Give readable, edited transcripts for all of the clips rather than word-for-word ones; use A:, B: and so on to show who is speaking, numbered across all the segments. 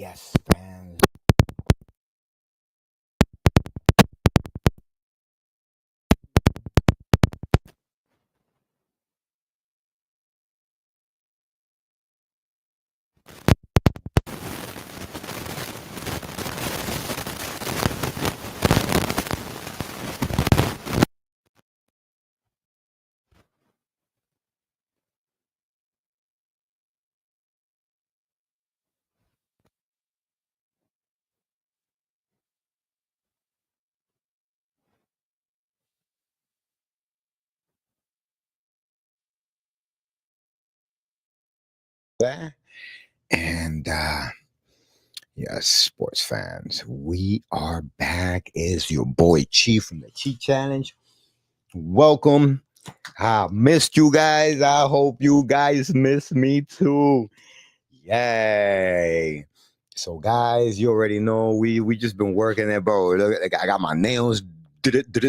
A: Yes, fans. And yes, sports fans, we are back. Is your boy Chief from the Cheat Challenge. Welcome. I missed you guys. I hope you guys miss me too. Yay. So guys, you already know we just been working there, bro. Look, like, I got my nails did it. Got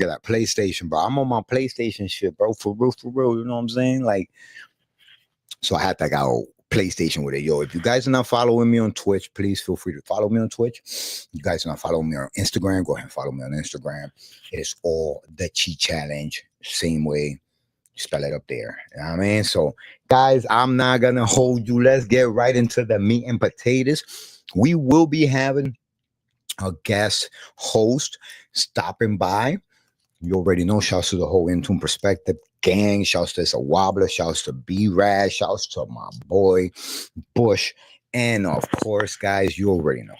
A: that PlayStation, bro. I'm on my PlayStation shit, bro. For real, you know what I'm saying? Like, so I had to go PlayStation with it. Yo, if you guys are not following me on Twitch, please feel free to follow me on Twitch. You guys are not following me on Instagram, go ahead and follow me on Instagram. It's all the Cheat Challenge. Same way. Spell it up there. You know what I mean? So, guys, I'm not going to hold you. Let's get right into the meat and potatoes. We will be having a guest host stopping by. You already know. Shouts to the whole Intune Perspective gang. Shouts to a Wobbler. Shouts to B-Rad. Shouts to my boy Bush. And of course, guys, you already know.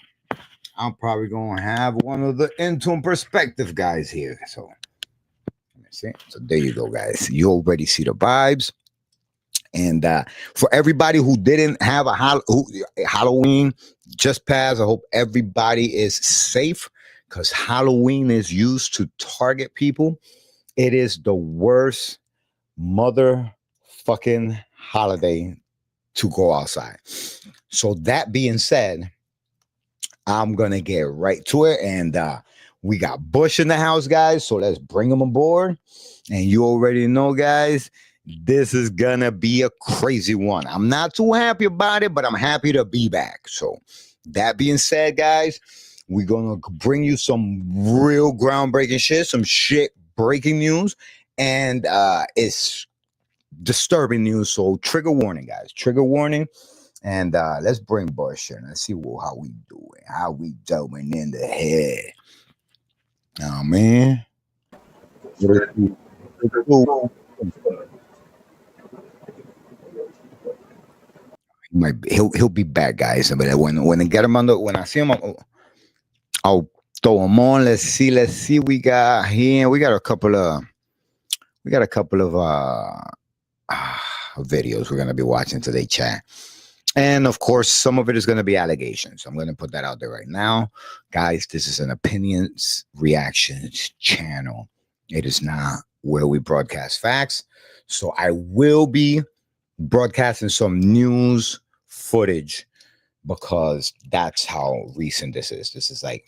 A: I'm probably going to have one of the Intune Perspective guys here. So, see? So there you go, guys. You already see the vibes. And for everybody who didn't have a Halloween just passed, I hope everybody is safe because Halloween is used to target people. It is the worst motherfucking holiday to go outside. So that being said, I'm going to get right to it. And we got Bush in the house, guys. So let's bring him aboard. And you already know, guys, this is going to be a crazy one. I'm not too happy about it, but I'm happy to be back. So that being said, guys, we're going to bring you some real groundbreaking shit, some shit breaking news. And it's disturbing news. So trigger warning, guys. Trigger warning. And let's bring Bush in. Let's see how we doing. How we doing in the head. Oh, man. He'll be back, guys. But when I get him on when I see him, I'll throw him on. Let's see. We got here. We got a couple of videos we're gonna be watching today, chat. And of course, some of it is going to be allegations. I'm going to put that out there right now. Guys, this is an opinions reactions channel. It is not where we broadcast facts. So I will be broadcasting some news footage because that's how recent this is. This is like,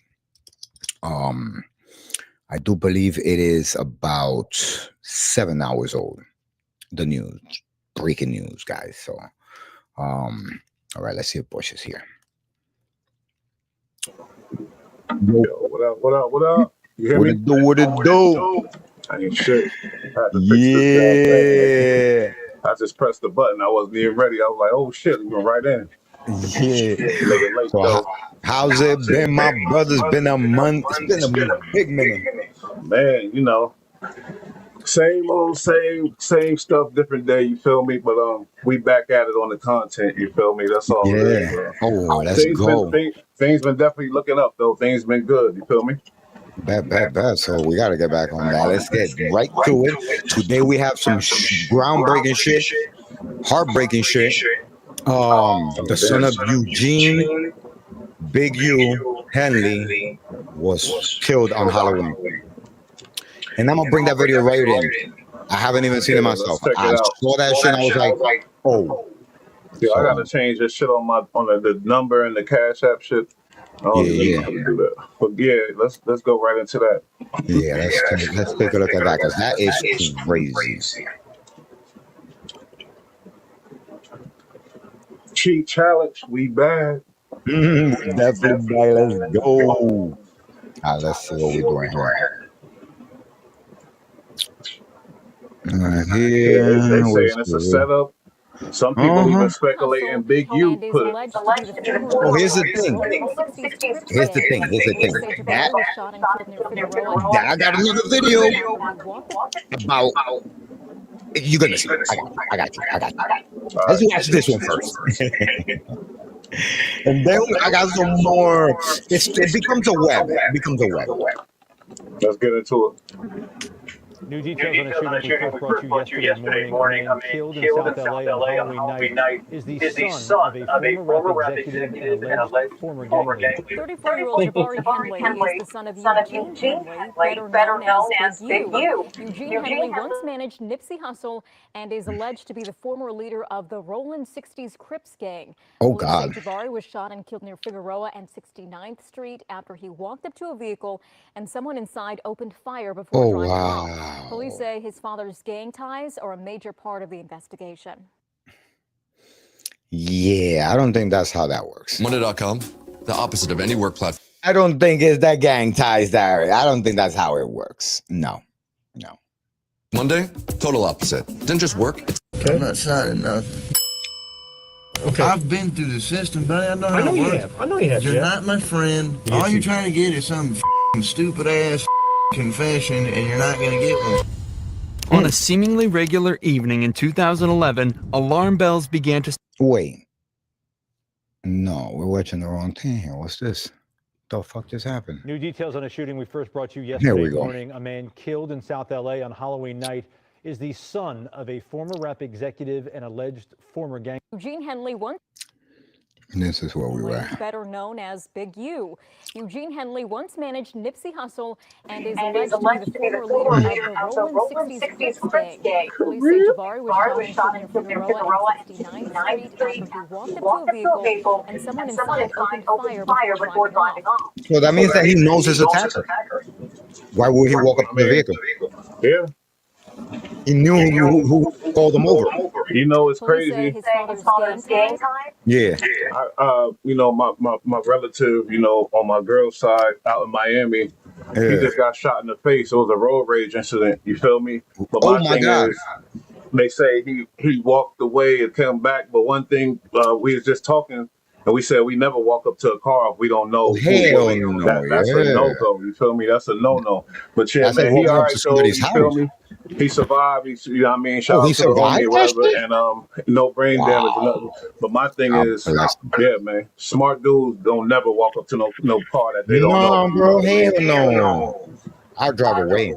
A: I do believe it is about 7 hours old. The news, breaking news, guys. So, all right, let's see if Bush is here.
B: Yo, what up? You hear me?
A: What it do?
B: I ain't shit. I had to fix
A: Yeah.
B: I just pressed the button. I wasn't even ready. I was like, oh shit, we went right in.
A: Yeah.
B: Nigga late
A: So
B: though.
A: how's it been, my brother? It's been a month. It's been a big minute.
B: Man, you know, same old, same stuff, different day. You feel me? But we back at it on the content. You feel me? That's all it is.
A: Yeah. Oh, let's go.
B: Things been definitely looking up though. Things been good. You feel me?
A: Bet. So we got to get back on that. Let's get right to it. Today we have some groundbreaking shit, heartbreaking shit. The son of Eugene, Big U, Henley, was killed on Halloween. And I'm going to bring that video right in. I haven't even seen it myself. I saw that shit and I was like, oh.
B: Yeah, I got to change this shit on the number and the Cash App shit.
A: Yeah.
B: Do that. But yeah, let's go right into that.
A: Yeah, let's take a look at that because that is crazy.
B: Cheat challenge. We bad.
A: Definitely back. Let's go. All right, let's see what we're doing here.
B: Yeah, they
A: Where's
B: saying it's a
A: the...
B: setup. Some people even speculating Big U put.
A: Oh, here's the thing. Here's the thing. Here's the thing. That I got another video about. You're gonna see. I got you. Let's watch this one first. And then I got some more. It becomes a web.
B: Let's get into it.
C: New details on a shooting we first brought you yesterday morning. A man killed in South L.A. on Halloween night is the son of a former rap executive and alleged former gang leader.
D: 34-year-old Jabari Henley is the son of Eugene Henley, better known as Big U. Eugene Henley once managed Nipsey Hussle and is alleged to be the former leader of the Rollin' 60s Crips gang.
A: Oh, God.
D: Police say Jabari was shot and killed near Figueroa and 69th Street after he walked up to a vehicle and someone inside opened fire before driving off. Police say his father's gang ties are a major part of the investigation.
A: Yeah, I don't think that's how that works.
E: Monday.com, the opposite of any work platform.
A: I don't think it's that gang ties there. I don't think that's how it works. No.
E: Monday, total opposite. Didn't just work.
F: I'm not signing nothing. Okay. I've been through the system, buddy. I know how it works.
C: I know you have.
F: You're not my friend.
C: Yes,
F: All you're trying to get is some stupid ass confession, and you're not gonna get one.
G: On a seemingly regular evening in 2011, alarm bells began to...
A: Wait. No, we're watching the wrong thing here. What's this? The fuck just happened?
C: New details on a shooting we first brought you
A: Here
C: yesterday
A: we go.
C: morning. A man killed in South L.A. on Halloween night is the son of a former rap executive and alleged former gang.
D: Eugene Henley once.
A: This is where we were at.
D: Better known as Big U. Eugene Henley once managed Nipsey Hussle and is alleged to be the former leader of the Rollin' 60s Crips gang. Police say Jabari was shot and killed near Figueroa and 69th Street after he walked up to a vehicle and someone inside opened fire before driving off.
A: So that means that he knows his attacker. Why would he walk up to the vehicle?
B: Yeah.
A: He knew who called him over.
B: You know, it's crazy.
D: His father's gang ties.
A: Yeah.
B: You know, my relative, you know, on my girl's side out in Miami, he just got shot in the face. It was a road rage incident. You feel me? But
A: Oh my God.
B: is, they say he walked away and came back. But one thing, we was just talking, and we said we never walk up to a car if we don't know.
A: Hell no.
B: That's a no-go. You feel me? That's a no-no. But yeah,
A: That's like
B: man, he
A: walking
B: all
A: up
B: right
A: to
B: though. You
A: somebody's
B: feel
A: house.
B: me? He survived. You know what I mean? Shout
A: Oh, he
B: out to the homie
A: survived
B: or
A: that
B: whatever.
A: shit?
B: And no brain damage or nothing. But my thing
A: God
B: is,
A: bless him.
B: yeah, man, smart dudes don't never walk up to no car that they don't know.
A: No, bro. Hell no. I'll drive away.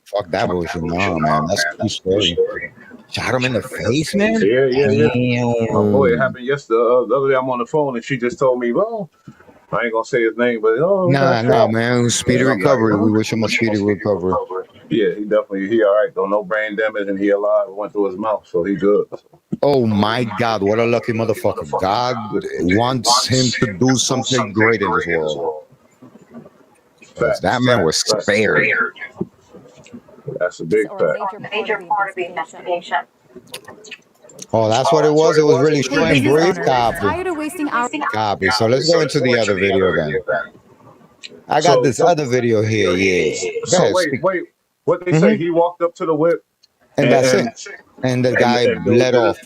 A: Fuck that bullshit. No, man. That's too scary. Shot him in the face, man?
B: Yeah.
A: Damn.
B: Oh boy, it happened yesterday. The other day I'm on the phone and she just told me, well, I ain't gonna say his name, but
A: Nah, man. Speedy recovery. We wish him a speedy recovery.
B: Yeah, he all right though. No brain damage and he alive. It went through his mouth, so he good.
A: Oh my God, what a lucky motherfucker. God wants him to do something great in this world. That man was spared.
B: That's a big fact.
D: Major part of the investigation.
A: Oh, that's what it was? It was really short and brief?
H: Tired
A: Copy.
H: of wasting our
A: Copy. So let's go into the other video then. I got this other video here, yeah. Go
B: So
A: ahead,
B: wait,
A: speak.
B: what they say? He walked up to the whip,
A: And that's it. And the guy let off.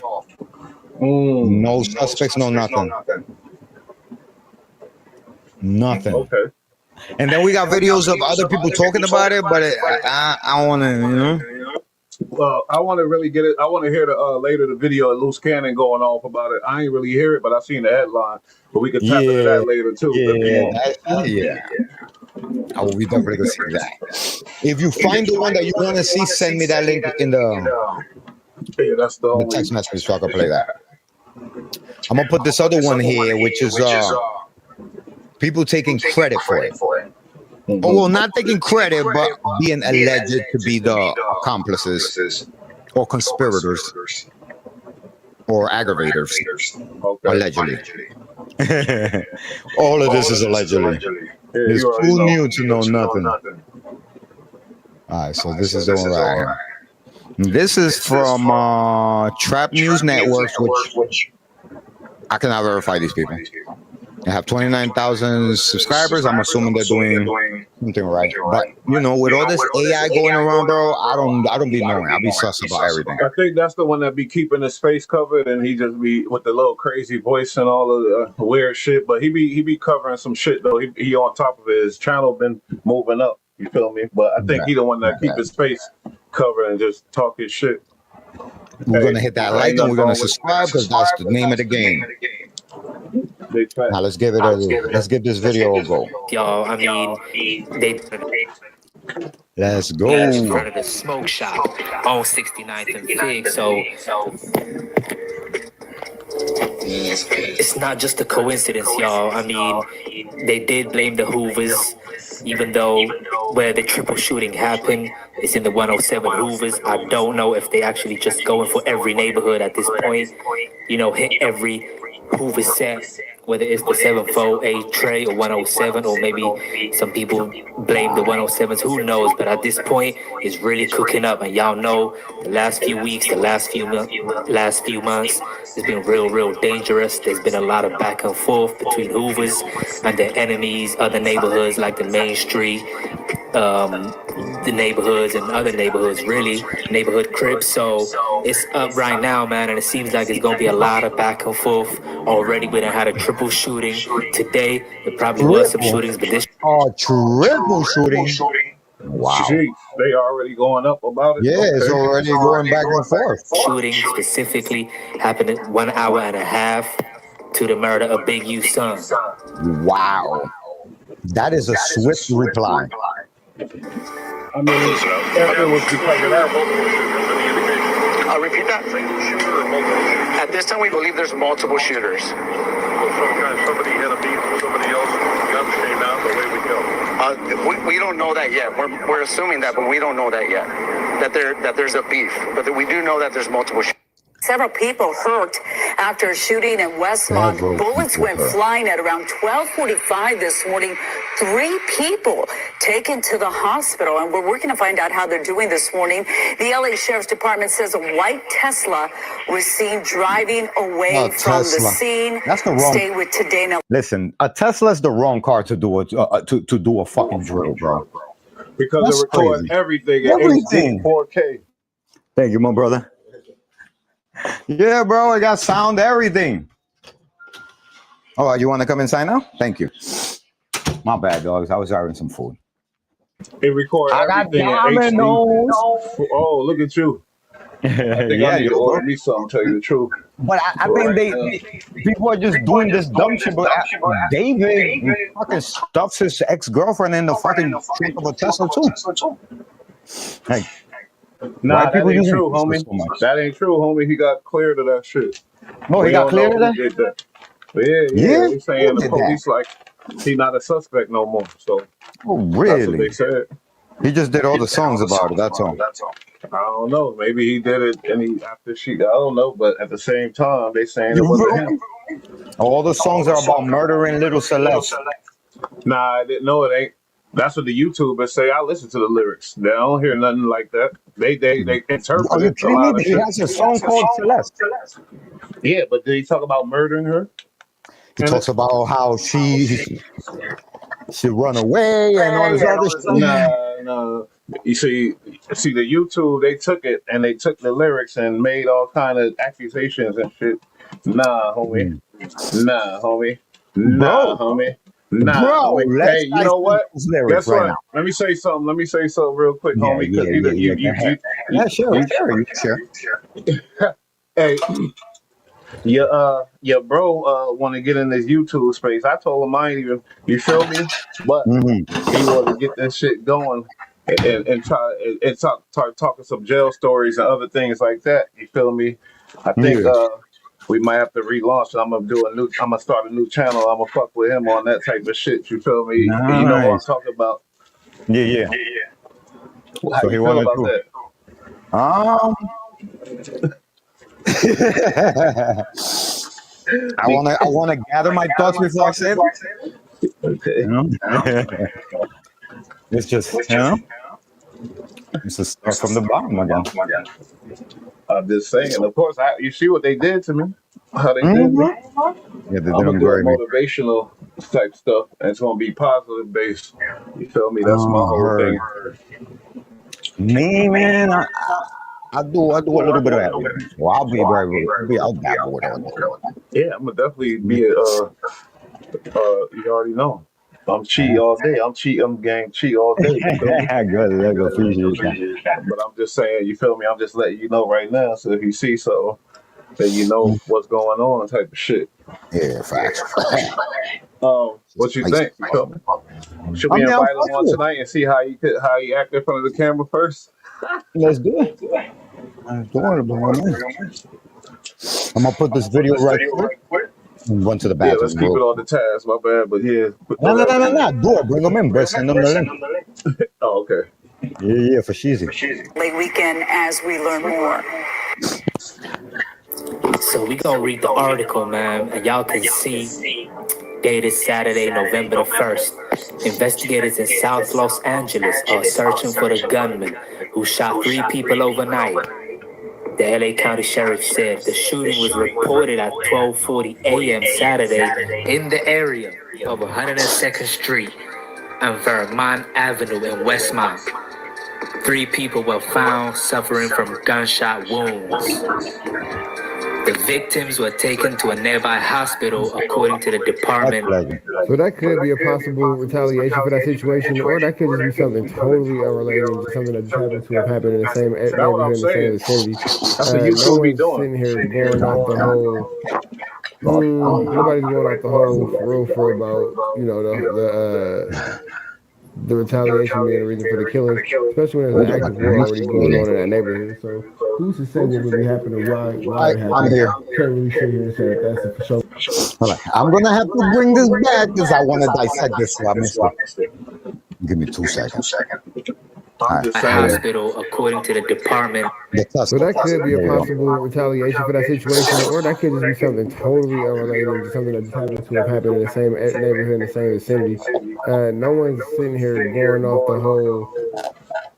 A: No suspects, no nothing. Nothing.
B: Okay.
A: And then we got videos of other people talking about it, but I don't want to, you know.
B: Well, I want to really get it. I want to hear the later the video of Loose Cannon going off about it. I ain't really hear it, but I seen the headline. But we could tap into that later too.
A: Yeah. I will be definitely gonna see that. If you find the one that you want to see, send me that link in
B: That's the
A: text message so I can play that. I'm gonna put this other one here, which is people taking credit for it. Oh, well, not taking credit, but being alleged to be the accomplices or conspirators or aggravators, allegedly. All of this is allegedly. It's too new to know nothing. All right, so this is the one right here. This is from Trap News Networks, which I cannot verify these people. They have 29,000 subscribers. I'm assuming they're doing something right. But you know, with all this AI going around, bro, I don't be knowing. I be sus about everything.
B: I think that's the one that be keeping his face covered, and he just be with the little crazy voice and all of the weird shit. But he be covering some shit though. He on top of it. His channel been moving up. You feel me? But I think he the one that keep his face covered and just talk his shit.
A: We're gonna hit that like and we're gonna subscribe because that's the name of the game. Now let's give this video a go.
H: Y'all, I mean,
A: Let's go.
H: in front of the smoke shop on 69th and Fig. So it's not just a coincidence, y'all. I mean, they did blame the Hoovers, even though where the triple shooting happened is in the 107 Hoovers. I don't know if they actually just going for every neighborhood at this point. You know, hit every Hoover set, whether it's the 748 Trey or 107, or maybe some people blame the 107s, who knows? But at this point, it's really cooking up, and y'all know the last few weeks, the last few months, it's been real dangerous. There's been a lot of back and forth between Hoovers and their enemies, other neighborhoods like the Main Street, the neighborhoods and other neighborhoods, really, neighborhood cribs. So it's up right now, man, and it seems like it's going to be a lot of back and forth. Already we done had a triple shooting today. There probably was some shootings, but this
A: triple shooting. Wow.
B: Jeez, they already going up about it.
A: Yeah, okay. It's already going back and forth.
H: Shooting specifically happened in 1 hour and a half to the murder of Big U's son.
A: Wow. That is a swift reply.
B: I mean, it was because of that.
I: I'll repeat that. At this time, we believe there's multiple shooters.
B: Somebody had a beef with somebody else, guns came out, away we go.
I: We don't know that yet. We're assuming that, but we don't know that yet. That there's a beef, but we do know that there's multiple shooters.
J: Several people hurt after a shooting in Westmont. Bullets went flying at around 12:45 this morning. 3 people taken to the hospital, and we're working to find out how they're doing this morning. The L.A. Sheriff's Department says a white Tesla was seen driving away from the scene.
A: That's the wrong.
J: Stay with Today Now.
A: Listen, a Tesla is the wrong car to do a fucking drill, bro.
B: Because
A: that's
B: it records everything at
A: everything
B: 4K.
A: Thank you, my brother. Yeah, bro, I got sound, everything. Oh, you want to come inside now? Thank you. My bad, dogs. I was having some food.
B: It records everything at HD. Oh, look at you. I think I need to order me something, tell you the truth.
A: But I think people are just doing this dumb shit. But David fucking stuffs his ex-girlfriend in the fucking trunk of a Tesla too. Like,
B: nah, that ain't true, homie. That ain't true, homie. He got cleared of that shit.
A: No, he got cleared of that?
B: Yeah. He's saying the police like he not a suspect no more. So,
A: really?
B: That's what they said.
A: He just did all the songs about it. That's all.
B: I don't know. Maybe he did it and after she. I don't know. But at the same time, they saying it wasn't him.
A: All the songs are about murdering little Celeste.
B: Nah, I didn't know it ain't. That's what the YouTubers say. I listen to the lyrics. They don't hear nothing like that. They interpret
A: Are you
B: it. A lot of
A: he has a song called Celeste.
B: Yeah, but did he talk about murdering her?
A: He talks about how she run away and all this other shit.
B: No. You see the YouTube, they took it and they took the lyrics and made all kind of accusations and shit. Nah, homie. Nah, homie. Nah, homie. Nah,
A: bro,
B: hey, you know what? Guess what?
A: Now.
B: Let me say something real quick, homie.
A: Sure.
B: Hey, your bro want to get in this YouTube space. I told him I ain't even. You feel me? But he want to get this shit going and try and start talking some jail stories and other things like that. You feel me? I think we might have to relaunch it. I'm gonna start a new channel. I'm gonna fuck with him on that type of shit. You feel me?
A: Nice.
B: You know what I'm talking about?
A: Yeah.
B: How so you feel about
A: that? I wanna gather my thoughts before I say it.
B: Okay.
A: It's just it's a start from the bottom again.
B: I'm just saying. Of course, you see what they did to me. how they did me.
A: Yeah, they
B: I'm gonna
A: didn't
B: do a
A: grade me.
B: motivational type stuff, and it's gonna be positive based. You feel me? That's my
A: Oh,
B: whole
A: heard.
B: thing.
A: Me, man, I do a little bit of everything. So I'll dabble with all this.
B: Yeah, I'm gonna definitely be you already know. I'm cheat all day. I'm gang cheat all day. You feel me?
A: Good, look, appreciate that.
B: But I'm just saying, you feel me? I'm just letting you know right now. So if you see something, then you know what's going on, type of shit.
A: Yeah, facts.
B: What you think? You feel me? Should
A: I
B: we
A: mean, I'm
B: invite him on
A: fucking with
B: tonight and see how he act in front of the camera first?
A: it. Let's do it. Let's do it. Bring 'em in. I'm gonna put this video right quick. Went to the
B: Yeah,
A: bathroom.
B: let's keep it on the task. My bad, but yeah.
A: No. Do it. Bring them in, bro. Send them the link.
B: Oh, okay.
A: Yeah, for sheezy.
J: Late weekend as we learn more.
H: So we gonna read the article, man, and y'all can see. Dated Saturday, November the 1st. Investigators in South Los Angeles are searching for the gunman who shot 3 people overnight. The L.A. County Sheriff said the shooting was reported at 12:40 a.m. Saturday in the area of 102nd Street and Vermont Avenue in Westmont. 3 people were found suffering from gunshot wounds. The victims were taken to a nearby hospital, according to the department.
K: So that could be a possible retaliation for that situation, or that could just be something totally unrelated, just something that just happens to have happened in the same neighborhood, in the same vicinity.
B: That's what YouTube
K: no
B: be
K: one's
B: doing.
K: sitting here going off the whole. Nobody's going off the whole for real about the retaliation being the reason for the killing, especially when there's an active war already going on in that neighborhood. So who's to say what really happened or why it happened?
A: I'm here.
K: Can't really sit here and say that that's for sure.
A: All right. I'm gonna have to bring this back because I want to dissect this. So I missed it. Give me 2 seconds.
H: A hospital, according to the department.
K: So that could be a possible retaliation for that situation, or that could just be something totally unrelated, just something that just happens to have happened in the same neighborhood, in the same vicinity. No one's sitting here going off the whole.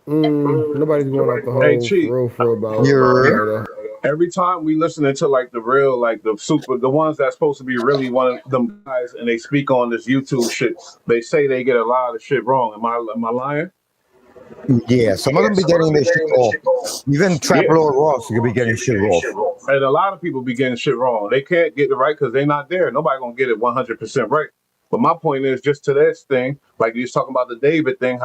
K: Nobody's going off the whole for real about.
B: Every time we listening to like the real, like the ones that's supposed to be really one of them guys, and they speak on this YouTube shit, they say they get a lot of shit wrong. Am I lying?
A: Yeah, some of them be getting their shit off. Even Trap Lord Ross could be getting shit off.
B: And a lot of people be getting shit wrong. They can't get it right because they're not there. Nobody gonna get it 100% right. But my point is just to this thing, like you was talking about the David thing,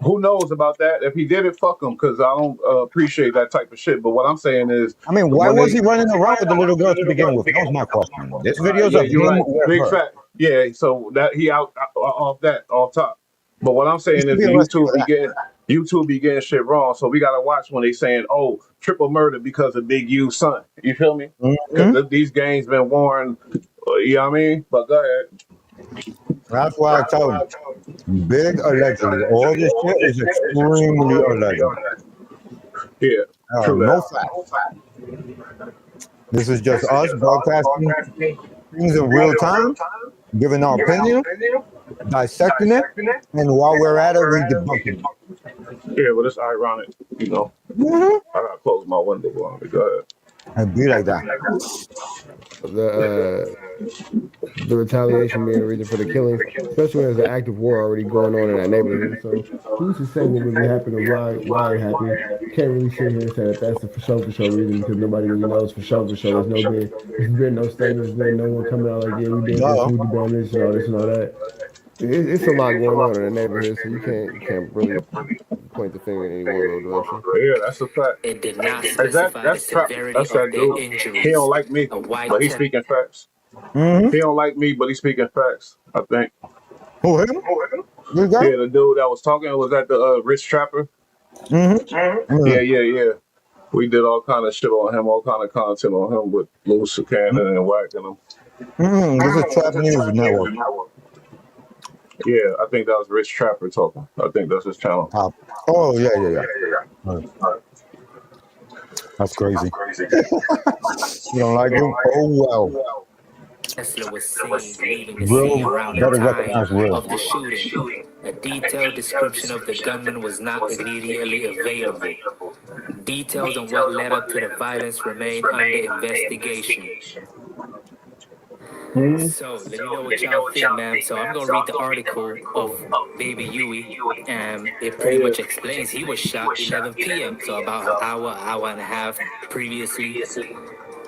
B: who knows about that? If he did it, fuck him, because I don't appreciate that type of shit. But what I'm saying is,
A: I mean, why was he running around with the little girl to begin with? That was my question. This video's of him with
B: big
A: her.
B: fact. Yeah, so that he out off top. But what I'm saying is YouTube be getting shit wrong, so we gotta watch when they saying, "Oh, triple murder because of Big U's son." You feel me? Because these gangs been warned. You know what I mean? But go ahead.
A: That's why I told you. Big allegedly. All this shit is extremely alleged.
B: Yeah.
A: No fact. This is just us broadcasting things in real time, giving our opinion, dissecting it, and while we're at it, we debunking it.
B: Yeah, well, it's ironic, you know. I gotta close my window on me. Go ahead.
A: And be like that.
K: The retaliation being the reason for the killing, especially when there's an active war already going on in that neighborhood. So who's to say what really happened or why it happened? Can't really sit here and say that that's a for sure reason, because nobody really knows for sure. There's been no statements, there's been no one coming out like, yeah, we did this, we did this and all this and all that. It's a lot going on in the neighborhood, so you can't really point the finger in any one direction.
B: Yeah, that's a fact.
H: It did not specify the severity of their injuries.
B: He don't like me, but he's speaking facts. He don't like me, but he's speaking facts, I think.
A: Who, him?
B: Yeah, the dude that was talking was at the Rich Trapper. Yeah. We did all kind of shit on him, all kind of content on him with Loose Cannon and whacking him.
A: This is Trap News Network.
B: Yeah, I think that was Rich Trapper talking. I think that's his channel.
A: Oh, yeah. That's crazy. You don't like him? Oh, well.
H: Tesla was seen leaving the scene around the time of the shooting. A detailed description of the gunman was not immediately available. Details on what led up to the violence remain under investigation. So let me know what y'all think, man. So I'm gonna read the article of Baby Huey, and it pretty much explains he was shot 11 p.m. So about an hour and a half previously.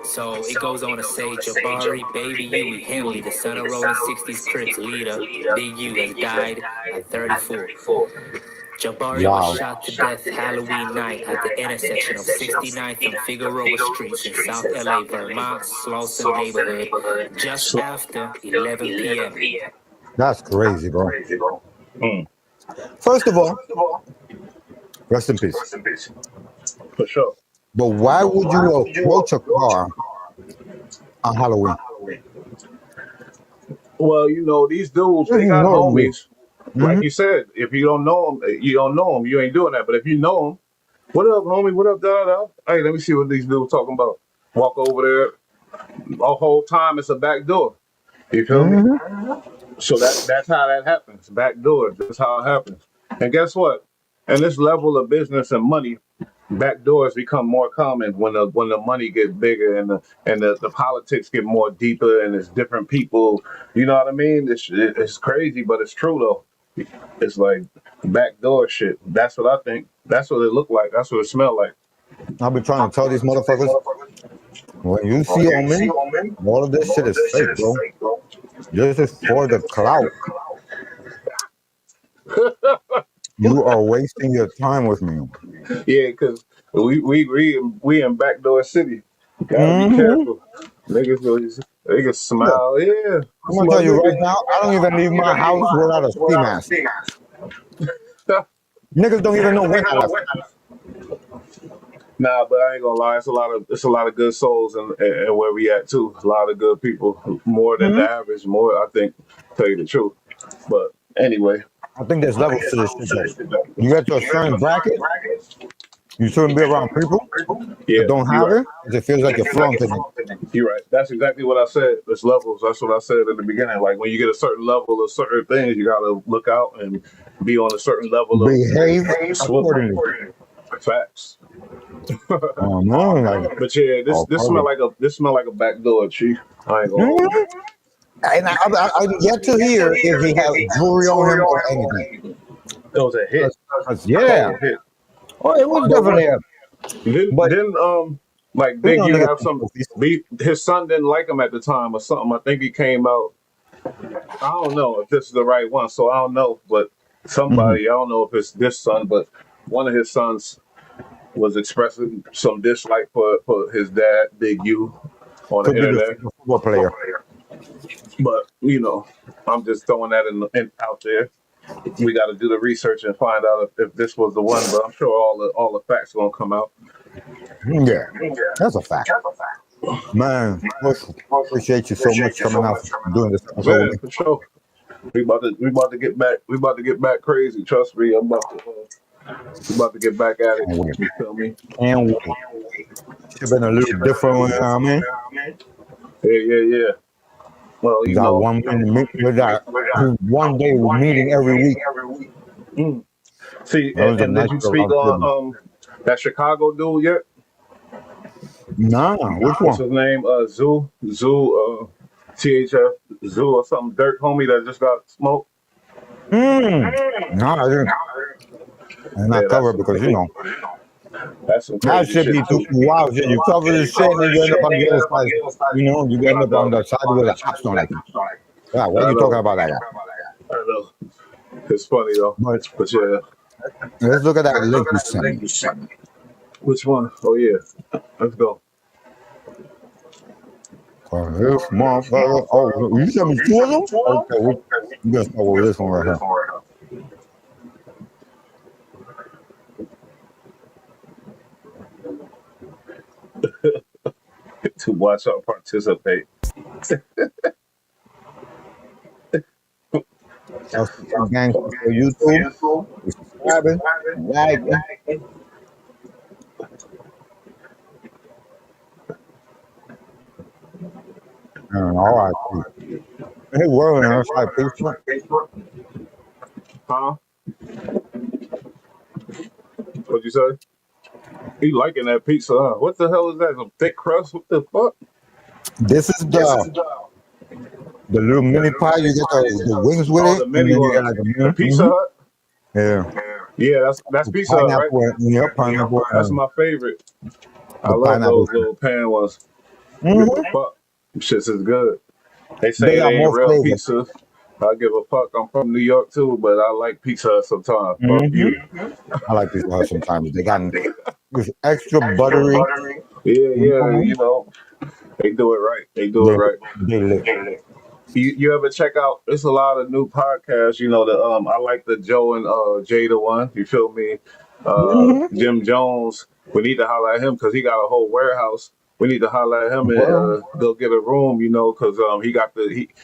H: So it goes on to say Jabari Baby Huey Henley, the son of Rolling 60s Crips leader Big U, has died at 34. Jabari was shot to death Halloween night at the intersection of 69th and Figueroa Streets in South L.A., Vermont, Slauson neighborhood, just after 11 p.m.
A: That's crazy, bro. First of all, rest in peace.
B: For sure.
A: But why would you approach a car on Halloween?
B: Well, you know, these dudes, they got homies. Like you said, if you don't know them, you don't know them. You ain't doing that. But if you know them, what up, homie? What up, da? Hey, let me see what these dudes talking about. Walk over there. The whole time it's a back door. You feel me? So that's how that happens. Back door. That's how it happens. And guess what? In this level of business and money, back doors become more common when the money gets bigger and the politics get more deeper and it's different people. You know what I mean? It's crazy, but it's true though. It's like backdoor shit. That's what I think. That's what it looked like. That's what it smelled like.
A: I've been trying to tell these motherfuckers, when you see on me, all of this shit is fake, bro. This is for the clout. You are wasting your time with me.
B: Yeah, because we in backdoor city. Gotta be careful. Niggas smile. Yeah.
A: I'm gonna tell you right now, I don't even leave my house without a ski mask. Niggas don't even know when I left.
B: Nah, but I ain't gonna lie. It's a lot of good souls and where we at too. A lot of good people, more than the average. More, I think. Tell you the truth. But anyway,
A: I think there's levels to this shit. You get to a certain bracket, you shouldn't be around people that don't have it. It feels like you're flaunting it.
B: You're right. That's exactly what I said. There's levels. That's what I said in the beginning. Like when you get a certain level of certain things, you gotta look out and be on a certain level of
A: behave accordingly.
B: Facts.
A: Oh no!
B: But yeah, this smell like a back door, chief. I ain't gonna.
A: And I yet to hear if he has jewelry on him or anything.
B: It was a hit.
A: Yeah. Oh, it was definitely a.
B: Then like Big U have some beef. His son didn't like him at the time or something. I think he came out. I don't know if this is the right one, so I don't know. But somebody, I don't know if it's this son, but one of his sons was expressing some dislike for his dad, Big U, on the internet.
A: Football player.
B: But you know, I'm just throwing that in out there. We got to do the research and find out if this was the one. But I'm sure all the facts are gonna come out.
A: Yeah, that's a fact. Man, appreciate you so much coming out doing this episode.
B: Man, for sure. We about to get back. We about to get back crazy. Trust me. We about to get back at it. You feel me?
A: And wait. It's been a little different one, I mean.
B: Yeah. Well, you know,
A: one day we're meeting every week.
B: See, and did you speak on that Chicago dude yet?
A: Nah, which one?
B: What's his name? Zoo, THF, Zoo or something. Dirt homie that just got smoked.
A: No, I didn't. And I cover because you know.
B: That's some
A: that should be too wild. You cover this shit and you end up on the other side. You know, you end up on the side where the cops don't like you. Yeah, what are you talking about that guy?
B: I don't know. It's funny though. But yeah.
A: Let's look at that link you sent me.
B: Which one? Oh yeah. Let's go.
A: This motherfucker. Oh, you sent me two of them? Okay, we're gonna start with this one right here.
B: To watch or participate.
A: Gang for YouTube, subscribing, liking. All right. Hey, world on our side, Facebook.
B: Huh? What'd you say? He liking that pizza, huh? What the hell is that? Some thick crust? What the fuck?
A: This is the The little mini pie, you get the wings with it,
B: the
A: and
B: mini
A: then you
B: one.
A: get like
B: The Pizza Hut.
A: Yeah.
B: Yeah, that's Pizza Hut, right?
A: Pineapple.
B: That's my favorite. I
A: The
B: love
A: pineapple.
B: those little pan ones. Give a fuck. Shits is good. They say
A: They
B: it
A: got
B: ain't
A: more
B: real
A: flavor.
B: pizza. I give a fuck. I'm from New York too, but I like Pizza Hut sometimes. Fuck you.
A: I like Pizza Hut sometimes. They got this extra buttery.
B: Yeah, you know, they do it right. They do it right.
A: They lit.
B: You ever check out? It's a lot of new podcasts. You know, I like the Joe and Jada one. You feel me? Jim Jones. We need to holler at him because he got a whole warehouse. We need to holler at him and go get a room. You know, because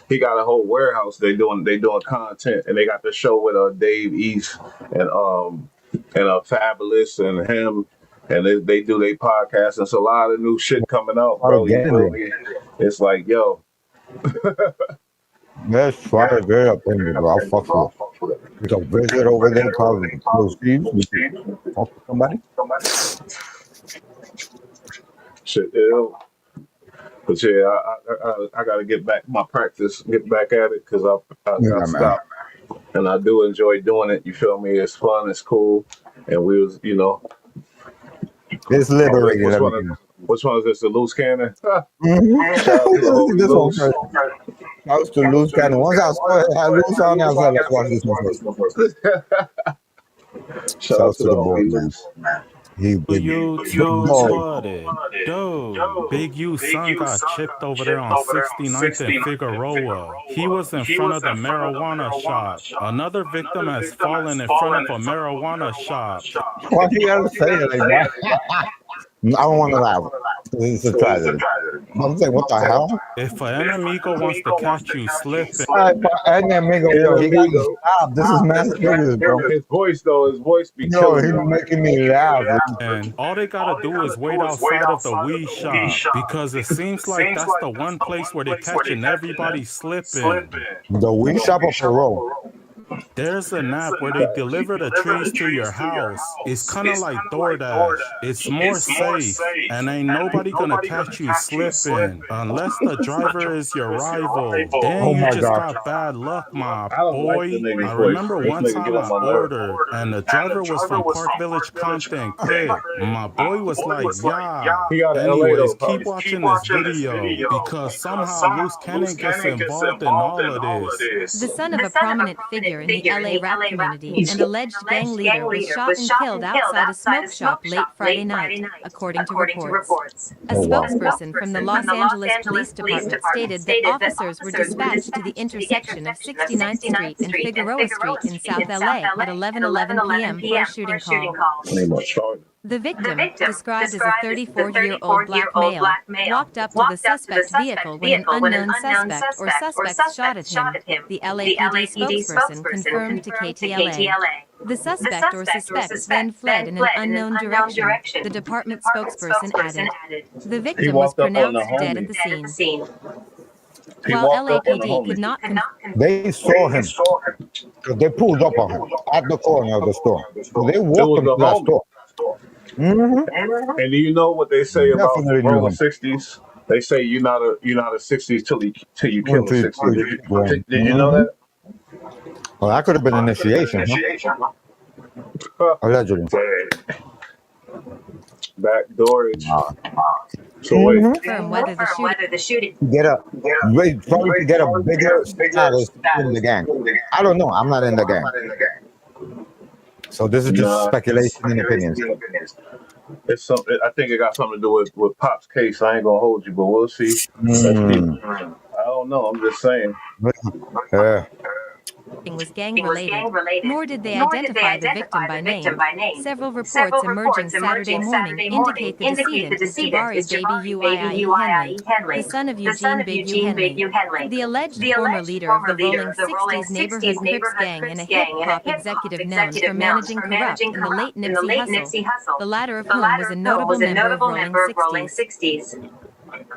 B: he got a whole warehouse. They doing content, and they got the show with Dave East and Fabulous and him. And they do their podcast. And it's a lot of new shit coming out, bro. You feel me? It's like, yo.
A: Let's try to get up in there, bro. I'll fuck with it. You can visit over there, called Close Steve's. Fuck with somebody.
B: Shit, ill. But yeah, I got to get back my practice, get back at it because I stopped. And I do enjoy doing it. You feel me? It's fun. It's cool. And we was, you know.
A: It's liberating.
B: Which one is this? The loose cannon?
A: Shout out to loose cannon. Once I saw loose on, I was like, let's watch this one first. Shout out to the boy, man.
L: Dude, Big U's son got chipped over there on 69th and Figueroa. He was in front of the marijuana shop. Another victim has fallen in front of a marijuana shop.
A: Why do you gotta say it like that? I don't want to laugh. It's a tragedy. I'm saying, what the hell?
L: If an enemigo wants to catch you slipping.
A: This is mass figures, bro.
B: His voice be
A: killing. He's making me laugh.
L: And all they gotta do is wait outside of the weed shop because it seems like that's the one place where they're catching everybody slipping.
A: The weed shop or parole?
L: There's an app where they deliver the trees to your house. It's kind of like DoorDash. It's more safe, and ain't nobody gonna catch you slipping unless the driver is your rival. Then you just got bad luck, my boy. I remember one time I ordered, and the driver was from Park Village Content Crib. My boy was like, yeah. Anyways, keep watching this video because somehow Loose Cannon gets involved in all of this.
M: The son of a prominent figure in the L.A. rap community and alleged gang leader was shot and killed outside a smoke shop late Friday night, according to reports. A spokesperson from the Los Angeles Police Department stated that officers were dispatched to the intersection of 69th Street and Figueroa Street in South L.A. at 11:11 p.m. for a shooting call. The victim, described as a 34-year-old black male, walked up to the suspect vehicle when an unknown suspect or suspects shot at him, the LAPD spokesperson confirmed to KTLA. The suspect or suspects then fled in an unknown direction, the department spokesperson added. The victim was pronounced dead at the scene. While LAPD could not
A: they saw him. They pulled up on him at the corner of the store. So they walked him to that store.
B: And do you know what they say about rolling 60s? They say you're not a 60s till you kill a 60s. Did you know that?
A: Well, that could have been initiation. Allegedly.
B: Backdoorage. So wait.
M: Whether the shooting
A: get a bigger status in the gang. I don't know. I'm not in the gang. So this is just speculation and opinions.
B: It's something. I think it got something to do with Pop's case. I ain't gonna hold you, but we'll see. I don't know. I'm just saying.
A: Yeah.
M: was gang-related, nor did they identify the victim by name. Several reports emerging Saturday morning indicate the decedent is Jabari Baby Uii Henley, the son of Eugene Big U Henley, the alleged former leader of the Rolling 60s neighborhood Crips gang and a hip-hop executive known for managing Corrupt in the late Nipsey Hussle, the latter of whom was a notable member of Rolling 60s.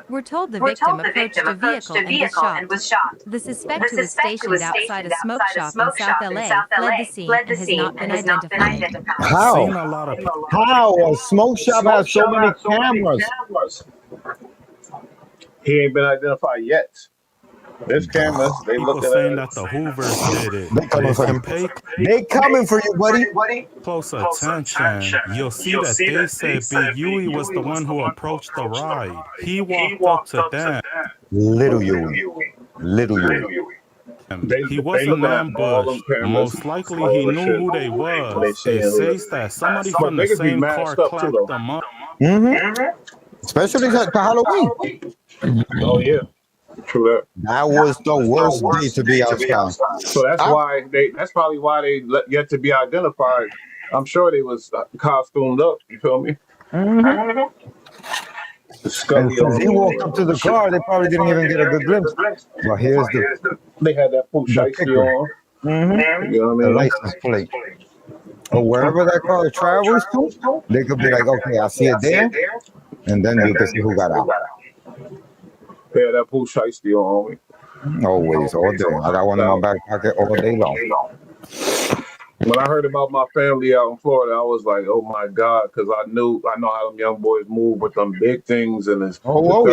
M: We're told the victim approached a vehicle and was shot. The suspect, who was stationed outside a smoke shop in South L.A., fled the scene and has not been identified.
A: How? A smoke shop has so many cameras.
B: He ain't been identified yet. There's cameras. They
L: People
B: looking
L: saying
B: at
L: that the Hoovers did it.
A: They
L: But
A: coming
L: if
A: for
L: you
A: you.
L: pay
A: They coming for you, buddy.
L: close attention, you'll see that they said Big Huey was the one who approached the ride. He walked up to them.
A: Little you.
L: He
B: they
L: wasn't
B: looking at all them
L: ambushed.
B: cameras,
L: Most likely
B: all
L: he
B: the
L: knew
B: shit.
L: who they
B: And they
L: was. It
B: seeing who.
L: says that somebody
B: But
L: from the
B: niggas be
L: same
B: mad
L: car
B: stuff too,
L: clapped
B: though.
L: them up.
A: Especially to Halloween.
B: Oh yeah, true that.
A: That was the worst day to be outside.
B: So that's why they. That's probably why they yet to be identified. I'm sure they was costumed up. You feel me? The
A: And
B: Scully
A: since he walked up to the
B: on.
A: car, they probably didn't even get a good glimpse. But here's
B: They had that full
A: the
B: shiesty
A: kicker.
B: on. You know what I
A: The
B: mean?
A: license plate. Or wherever that car travels to, they could be like, okay, I see it there. And then you can see who got out.
B: They had that full shiesty on.
A: Always, all day. I got one in my back pocket all day long.
B: When I heard about my family out in Florida, I was like, "Oh my God!" Because I know how them young boys move with them big things and it's
A: Yeah, over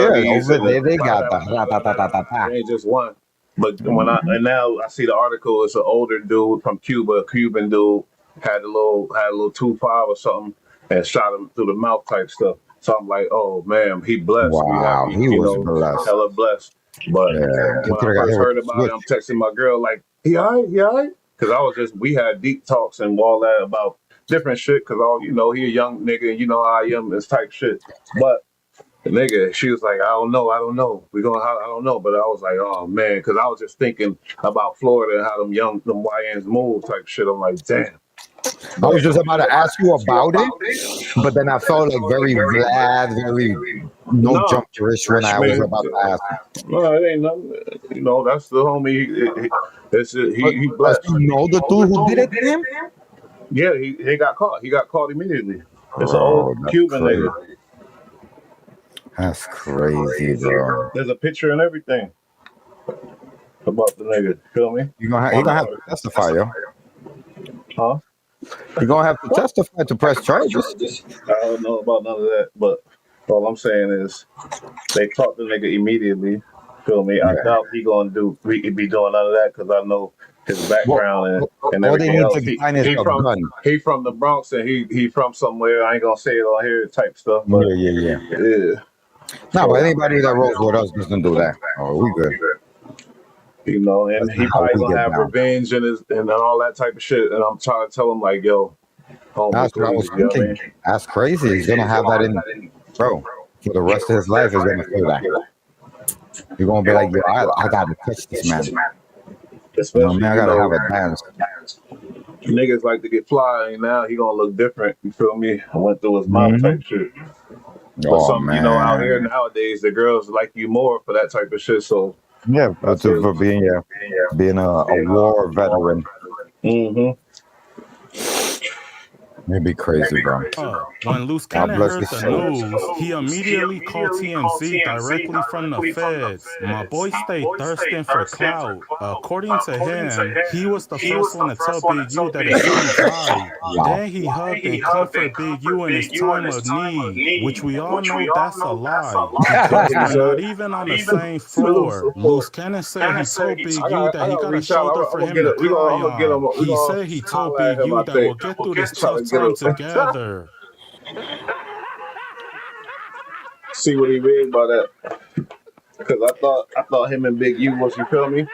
A: there they got that.
B: It ain't just one. But and now I see the article. It's an older dude from Cuba, a Cuban dude had a little 2.5 or something and shot him through the mouth type stuff. So I'm like, oh man, he blessed.
A: Wow, he was blessed.
B: Hella blessed. But when I first heard about it, I'm texting my girl like, he all right? Because we had deep talks and all that about different shit. Because he a young nigga, and you know how I am, this type shit. But the nigga, she was like, I don't know. I don't know. But I was like, oh man, because I was just thinking about Florida and how them YNs move type shit. I'm like, damn.
A: I was just about to ask you about it, but then I felt like very Vlad, very jump-ish when I was about to ask.
B: No, it ain't nothing. That's the homie. He blessed.
A: You know the dude who did it to him?
B: Yeah, he got caught. He got caught immediately. It's an old Cuban nigga.
A: That's crazy, bro.
B: There's a picture and everything about the nigga. Feel me?
A: He gonna have to testify, yo.
B: Huh?
A: You're gonna have to testify to press charges.
B: I don't know about none of that, but all I'm saying is they caught the nigga immediately. Feel me? I doubt he be doing none of that because I know his background and everything else. He from the Bronx and he from somewhere. I ain't gonna say it on here type stuff. But
A: Yeah.
B: No,
A: but anybody that rolls with us doesn't do that. Oh, we good.
B: And he probably gonna have revenge and all that type of shit. And I'm trying to tell him like, yo,
A: that's what I was thinking. That's crazy. He's gonna have that in, bro, for the rest of his life. He's gonna feel that. You're gonna be like, yo, I gotta touch this man.
B: Especially,
A: I gotta have a dance.
B: Niggas like to get fly, and now he gonna look different. You feel me? I went through his mouth type shit. But out here nowadays, the girls like you more for that type of shit. So.
A: Yeah, for being a war veteran. It'd be crazy, bro.
L: When Loose Cannon heard the news, he immediately called TMZ directly from the feds. My boy stayed thirsting for clout. According to him, he was the first one to tell Big U that his son died. Then he hugged and comforted Big U in his time of need, which we all know that's a lie. Because we're not even on the same floor. Loose Cannon said he told Big U that he got a shoulder for him to cry on. He said he told Big U that we'll get through this tough time together.
B: See what he mean by that? Because I thought him and Big U was, you feel me?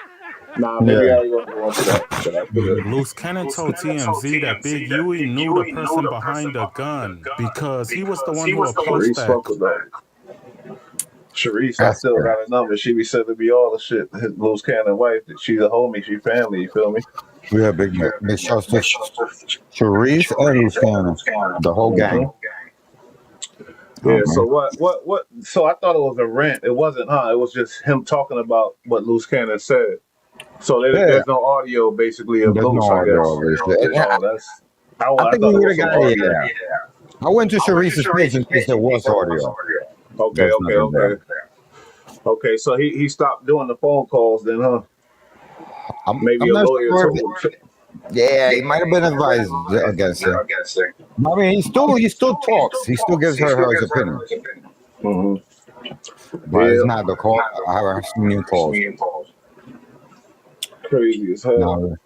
B: Nah, maybe I ain't gonna go into that.
L: Loose Cannon told TMZ that Big Huey knew the person behind the gun because he was the one who approached that.
B: Sharice, I still got a number. She be sending me all the shit. His Loose Cannon wife, she's a homie, she family, you feel me?
A: We have big shouts to Sharice and Loose Cannon, the whole gang.
B: Yeah, so what? So I thought it was a rant. It wasn't, huh? It was just him talking about what Loose Cannon said. So there's no audio, basically, of Loose, I guess.
A: I think we would have got it. Yeah. I went to Sharice's page in case there was audio.
B: Okay, so he stopped doing the phone calls then, huh? Maybe a lawyer told him.
A: Yeah, he might have been advised against it. I mean, he still talks. He still gives her his opinion. But it's not the call. I have some new calls.
B: crazy as hell.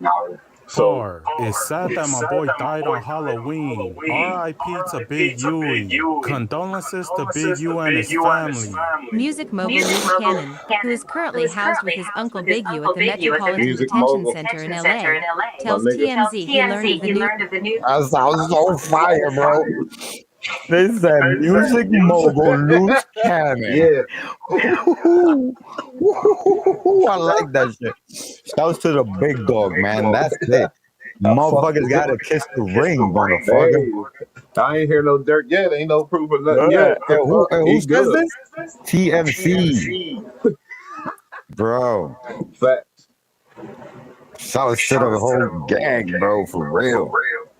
B: So
L: It's sad that my boy died on Halloween. R.I.P. to Big Huey. Condolences to Big U and his family.
M: Music mogul Loose Cannon, who is currently housed with his uncle Big U at the Metropolitan Detention Center in L.A., tells TMZ he learned of the news.
A: That sounds so fire, bro. They said music mogul Loose Cannon.
B: Yeah.
A: I like that shit. Shouts to the big dog, man. That's it. Motherfuckers gotta kiss the ring, motherfucker.
B: Hey, I ain't hear no dirt yet. Ain't no proof of nothing yet.
A: Who says this? TMC. Bro.
B: Facts.
A: Shouts to the whole gang, bro, for real.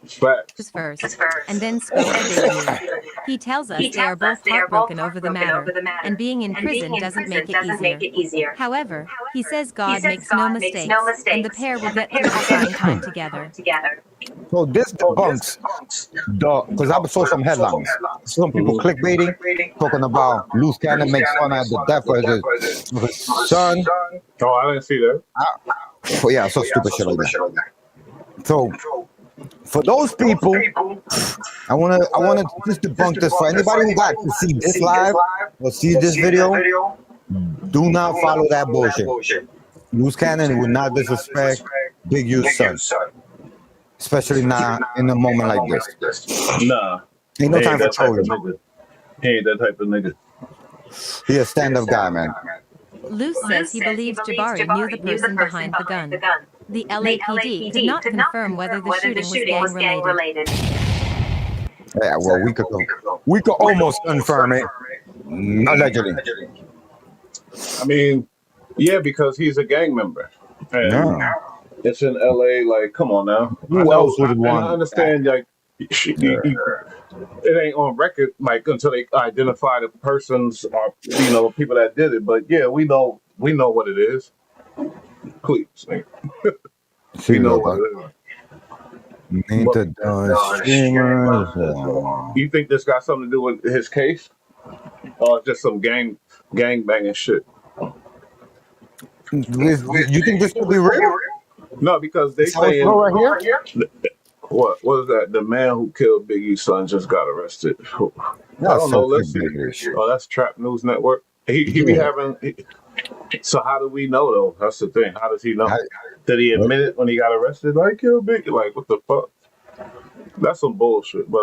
B: Facts.
M: First, and then spoke to Big U. He tells us they are both heartbroken over the matter, and being in prison doesn't make it easier. However, he says God makes no mistakes, and the pair will get through the trying time together.
A: So this debunks because I saw some headlines. Some people clickbaiting, talking about Loose Cannon makes fun of the death of his son.
B: Oh, I didn't see that.
A: Oh yeah, so stupid shit like that. So for those people, I wanna just debunk this for anybody who got to see this live or see this video. Do not follow that bullshit. Loose Cannon would not disrespect Big U's son, especially not in a moment like this.
B: Nah,
A: ain't no time for trolling.
B: He ain't that type of nigga.
A: He a stand-up guy, man.
M: Luce says he believes Jabari knew the person behind the gun. The LAPD could not confirm whether the shooting was gang-related.
A: Yeah, well, we could almost confirm it. Allegedly.
B: I mean, yeah, because he's a gang member. And it's in LA, like, come on now.
A: Who else would want
B: I understand, like, it ain't on record, like, until they identify the persons or, you know, people that did it. But yeah, we know what it is. Please. We know what it is. You think this got something to do with his case? Or just some gang banging shit?
A: You think this could be real?
B: No, because they saying right here. What is that? The man who killed Biggie's son just got arrested. I don't know. Let's see. Oh, that's Trap News Network. He be having. So how do we know though? That's the thing. How does he know? Did he admit it when he got arrested? I killed Biggie. Like what the fuck? That's some bullshit. But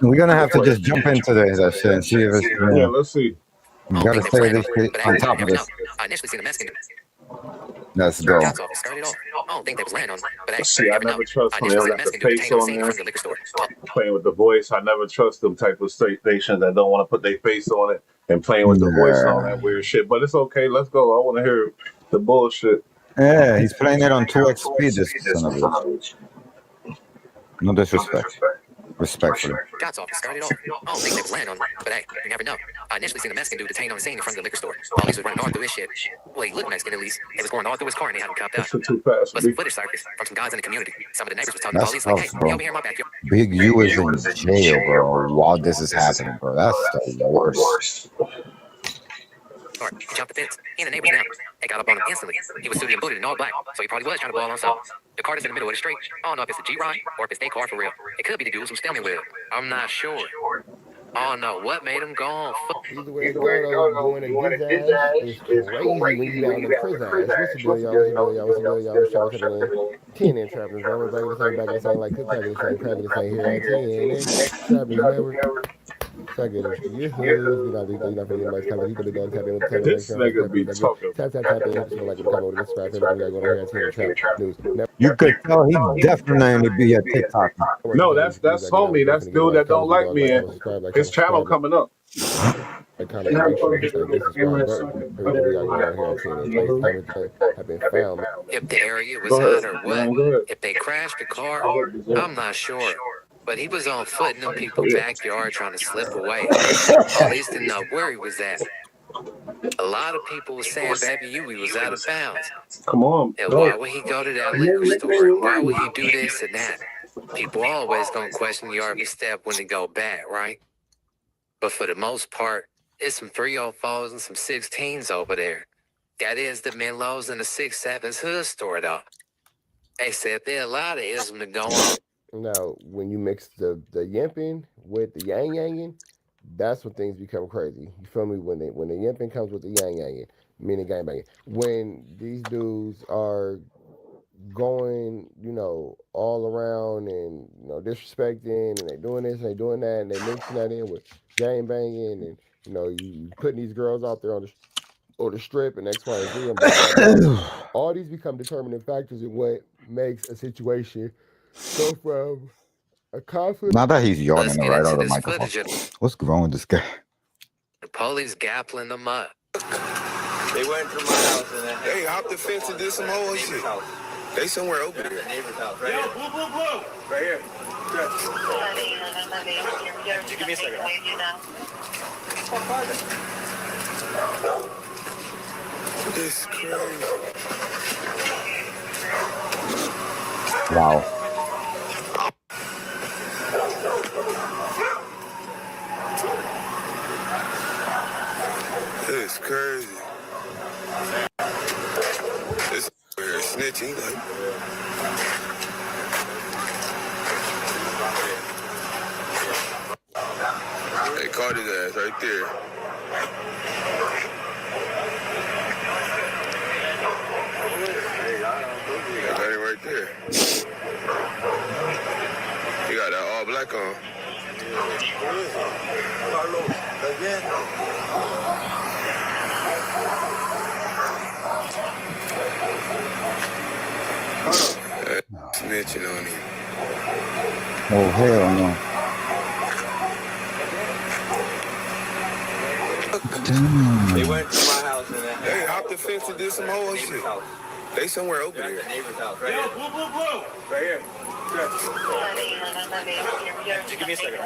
A: we're gonna have to just jump into this shit and see if it's.
B: Yeah, let's see.
A: You gotta stay this shit on top of this. Let's go.
B: I never trust when they got the face on there, playing with the voice. I never trust them type of stations that don't want to put their face on it and playing with the voice and all that weird shit. But it's okay. Let's go. I want to hear the bullshit.
A: Yeah, he's playing it on 2x speed. This son of a bitch. No disrespect. Respectfully.
N: Shots off. Started off. I don't think they was landing on it, but hey, you never know. I initially seen a Mexican dude detained on the scene in front of the liquor store. Police was running all through his shit. Well, he looked Mexican at least. He was going all through his car and they had him copped out. But some footage surfaced from some guys in the community. Some of the neighbors was telling the police like, hey, over here in my backyard.
A: Big U is in jail, bro, while this is happening, bro. That's the worst.
N: He jumped the fence. He and the neighbors now. They got up on him instantly. He was suited and booted in all black, so he probably was trying to ball on something. The car is in the middle of the street. I don't know if it's a G-Ride or if it's their car for real. It could be the dudes who stealing with him. I'm not sure. I don't know what made him go on.
K: Either way it goes, going to his ass is crazy when you down in prison. What's the deal, y'all? What's happening? 10 in Trappers, bro. We're back in the same, like, cracking the same here at 10. Trappers Network. Second, your hoods, you're not feeling much time. You could be done tapping.
B: This nigga be talking.
K: Tap, like, to come over to this spot. Everybody got going here at 10 Trap News.
A: You could tell he definitely be a TikTok.
B: No, that's homie. That's dude that don't like me. And his channel coming up.
K: I kind of make sure this is everybody got going here at 10. Have been found.
N: If the area was hot or what, if they crashed the car, I'm not sure. But he was on foot in them people's backyard trying to slip away. At least didn't know where he was at. A lot of people were saying Baby Huey was out of bounds.
B: Come on.
N: And why would he go to that liquor store? Why would he do this and that? People always gonna question your every step when they go bad, right? But for the most part, it's some 304s and some 16s over there. That is the Menlos and the 6-7's hood store, though. They said there are a lot of ism to go on.
K: Now, when you mix the yamping with the yang yanging, that's when things become crazy. You feel me? When the yamping comes with the yang yanging, meaning gang banging. When these dudes are going, all around and disrespecting, and they doing this and they doing that, and they mixing that in with gang banging, and you putting these girls out there on the strip and X, Y, and Z, and blah blah blah. All these become determining factors in what makes a situation go from a conflict.
A: Now that he's
N: Let's
A: yawning
N: get
A: right
N: into
A: out of the
N: this
A: microphone.
N: footage of
A: What's wrong with this guy?
N: the police gappling them up.
O: They went through my house and they hopped the fence and did some whole shit. They somewhere over there. Neighbor's house, right here. Blue. Right here. Give me a second. This is crazy.
A: Wow.
O: This is crazy. This weird snitching. They caught his ass right there. They got him right there. He got that all black on. Snitching on him.
A: Oh, hell no.
O: They went to my house and they hopped the fence and did some whole shit. They somewhere over there. Neighbor's house, right here. Blue. Right here. Give me a second.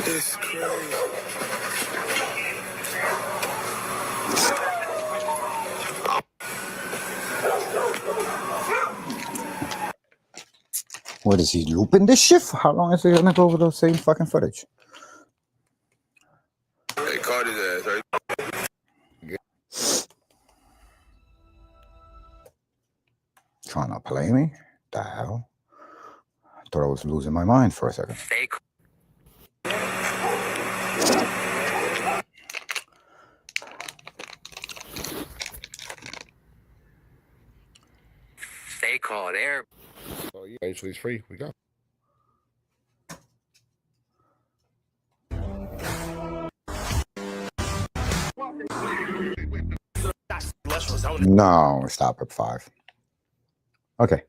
O: This is crazy.
A: What is he looping this shit? How long is he gonna go over the same fucking footage?
O: They caught his ass right.
A: Trying to play me? The hell? I thought I was losing my mind for a second.
N: They called air.
K: Oh, yeah, eventually it's free. We go.
A: No, stop at 5. Okay.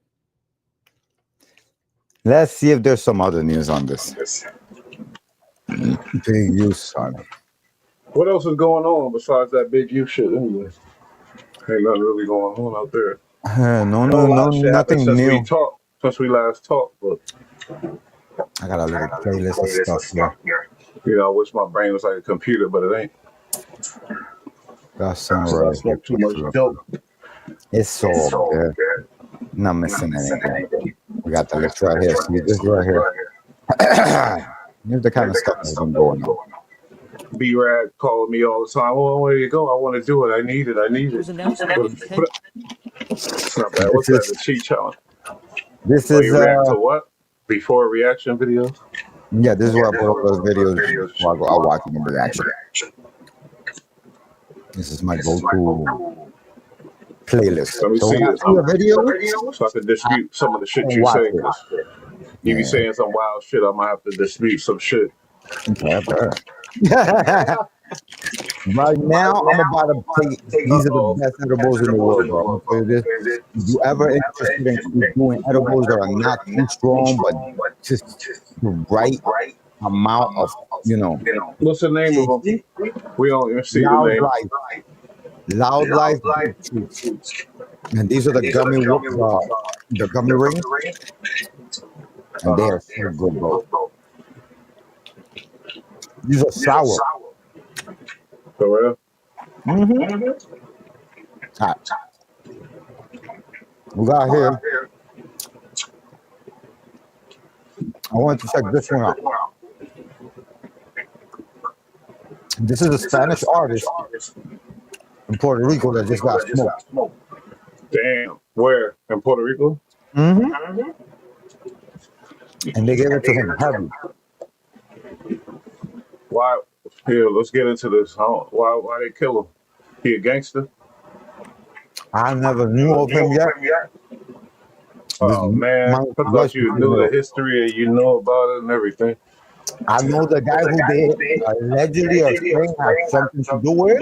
A: Let's see if there's some other news on this. Big use, son.
B: What else is going on besides that big you shit anyway? Ain't nothing really going on out there.
A: No,
B: Nothing
A: nothing new.
B: Since we last talked, but
A: I got a little playlist of stuff here.
B: I wish my brain was like a computer, but it ain't.
A: That's some
B: I smoke too much dope.
A: It's all good. Not missing anything. We got the list right here. See this right here. Here's the kind of stuff that's been going on.
B: B-Rad calling me all the time. Oh, where you go? I want to do it. I need it. It's not bad. What's that? The cheat challenge.
A: This is
B: react to what? Before reaction videos?
A: Yeah, this is where I put up those videos. I'll watch them in reaction. This is my go-to playlist.
B: Let me
A: So
B: see
A: when I
B: it.
A: see a video,
B: So I can dispute some of the shit you
A: watch
B: say.
A: it.
B: 'Cause you be saying some wild shit. I might have to dispute some shit.
A: Okay, right now, I'm about to take. These are the best edibles in the world, bro. I'm gonna tell you this. If you ever interested in doing edibles that are not too strong, but just the right amount of,
B: What's the name of them? We don't even see the
A: Loud
B: name.
A: Loud Life Big Treats. And these are the gummy rings, and they are so good, bro. These are sour.
B: For real?
A: Mm-hmm. Hot. We got here. I wanted to check this one out. This is a Spanish artist in Puerto Rico that just got smoked.
B: Damn. Where? In Puerto Rico?
A: Mm-hmm. And they gave it to him heavy.
B: Why? Here, let's get into this. Why they kill him? He a gangster?
A: I never knew of him yet.
B: Oh man, I thought you knew the history and you know about it and everything.
A: I know the guy who they allegedly are saying has something to do with it,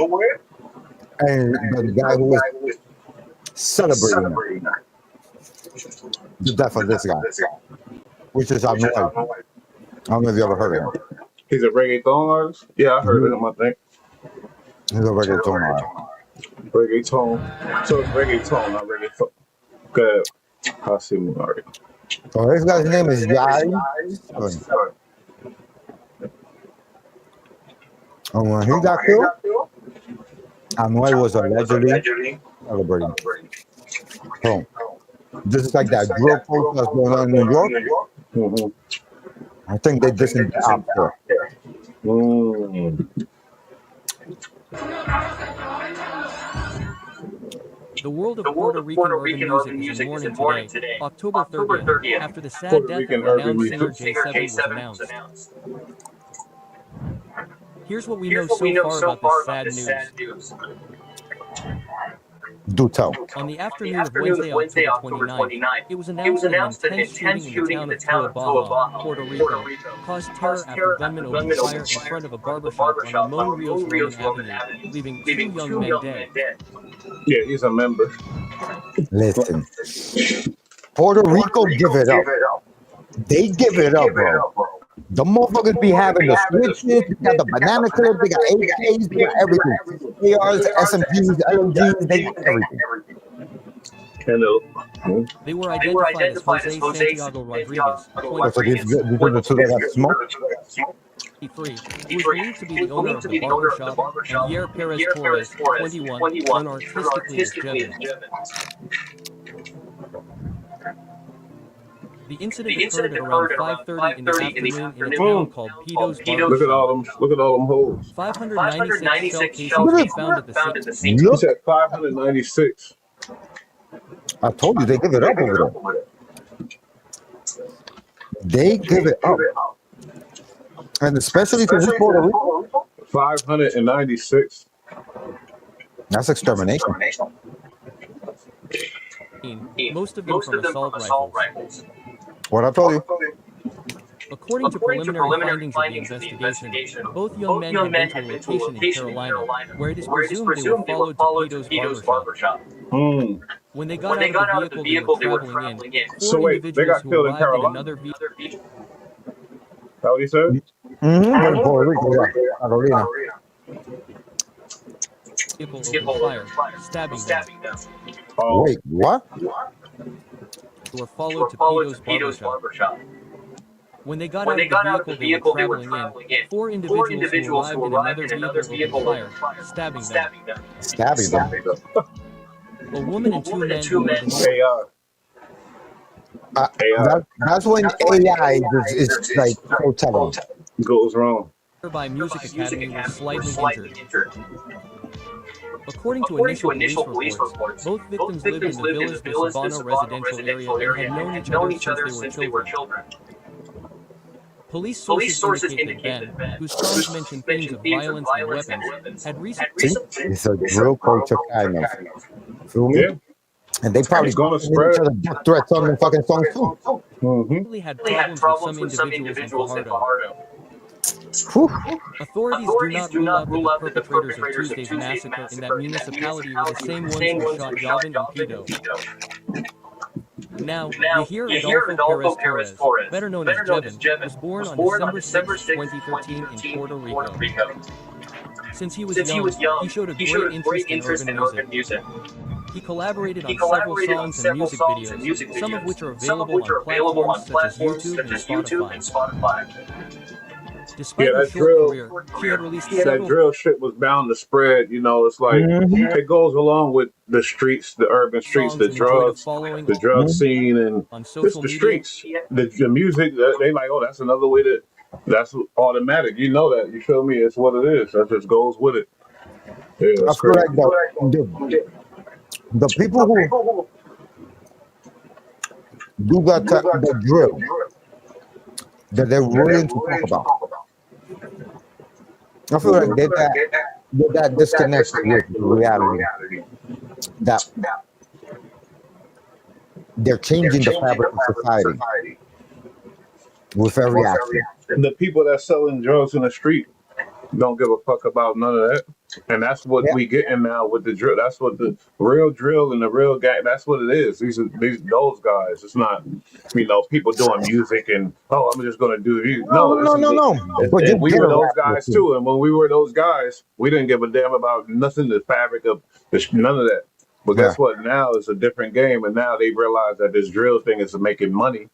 A: and the guy who is celebrating the death of this guy, which is Anuel. I don't know if you ever heard of him.
B: He's a reggaeton artist? Yeah, I heard of him, I think.
A: He's a reggaeton artist.
B: Reggaeton. So it's reggaeton, not reggaeton. Good. I see him already.
A: So this guy's name is Yai. And when he got killed, Anuel was allegedly celebrating. So this is like that drill protest going on in New York.
B: Mm-hmm.
A: I think they did some job there.
C: The world of Puerto Rican urban music is in mourning today, October 30th, after the sad death of renowned singer J7 was announced. Here's what we know so far about this sad news.
A: Do tell.
C: On the afternoon of Wednesday, October 29th, it was announced that an intense shooting in the town of Tuabaja, Puerto Rico, caused terror after gunmen opened fire in front of a barbershop on Ramon Rios Roman Avenue, leaving two young men dead.
B: Yeah, he's a member.
A: Listen, Puerto Rico give it up. They give it up, bro. The motherfuckers be having the switches, they got the banana clip, they got AKs, they got everything. ARs, SMGs, LMGs, they got everything.
B: Hello.
C: They were identified as Jose Santiago Rodriguez,
A: So these are the two that got smoked?
C: 23, who is believed to be the owner of the barbershop, and Yair Perez Torres, 21, known artistically as Jevin. The incident occurred at around 5:30 in the afternoon in a town called Pito's Barbershop.
B: Look at all them hoes.
C: 596 shell casings were found at the scene.
B: You said 596.
A: I told you they give it up over there. They give it up. And especially to Puerto Rico.
B: 596.
A: That's extermination.
C: Most of them from assault rifles.
A: What I told you.
C: According to preliminary findings of the investigation, both young men had been to a location in Carolina, where it is presumed they were followed to Pito's barbershop. When they got out of the vehicle they were traveling in, four individuals who arrived in another vehicle.
B: That what he said?
A: Mm-hmm. Puerto Rico, Carolina.
C: Vehicle opened fire, stabbing them.
A: Wait, what?
C: Who were followed to Pito's barbershop. When they got out of the vehicle they were traveling in, four individuals who arrived in another vehicle opened fire, stabbing them.
A: Stabbing them?
C: A woman and two men.
A: That's when AI is like so telling.
B: Goes wrong.
C: By Music Academy was slightly injured. According to initial police reports, both victims lived in the Villas de Sabano residential area and had known each other since they were children. Police sources indicate that Ben, whose crimes mentioned themes of violence and weapons, had recently...
A: It's a drill culture kind of. Feel me?
B: Yeah.
A: And they probably
B: gonna spread
A: each other death threats on them fucking songs too.
C: Mm-hmm. Had problems with some individuals in Fajardo. Authorities do not rule out that the perpetrators of Tuesday's massacre in that municipality were the same ones who shot Yavin and Pito. Now, Yair Adolfo Perez Torres, better known as Jevin, was born on December 6, 2013 in Puerto Rico. Since he was young, he showed a great interest in urban music. He collaborated on several songs and music videos, some of which are available on platforms such as YouTube and Spotify. Despite
B: that drill shit was bound to spread. You know, it's like it goes along with the streets, the urban streets, the drug scene, and just the streets, the music. They like, oh, that's another way to That's automatic. You know that. You feel me? It's what it is. That just goes with it. Yeah,
A: I
B: that's
A: feel
B: crazy.
A: like the people who do the drill that they're willing to talk about. I feel like that disconnect with reality. That they're changing the fabric of society with every action.
B: The people that selling drugs in the street don't give a fuck about none of that. And that's what we getting now with the drill. That's what the real drill and the real gang. That's what it is. Those guys. It's not, people doing music and I'm just gonna do you. No,
A: No. But
B: and we
A: get
B: were
A: a
B: those
A: rap
B: guys too. And when we were those guys, we didn't give a damn about nothing. The fabric of none of that. But guess what? Now it's a different game, and now they realize that this drill thing is making money.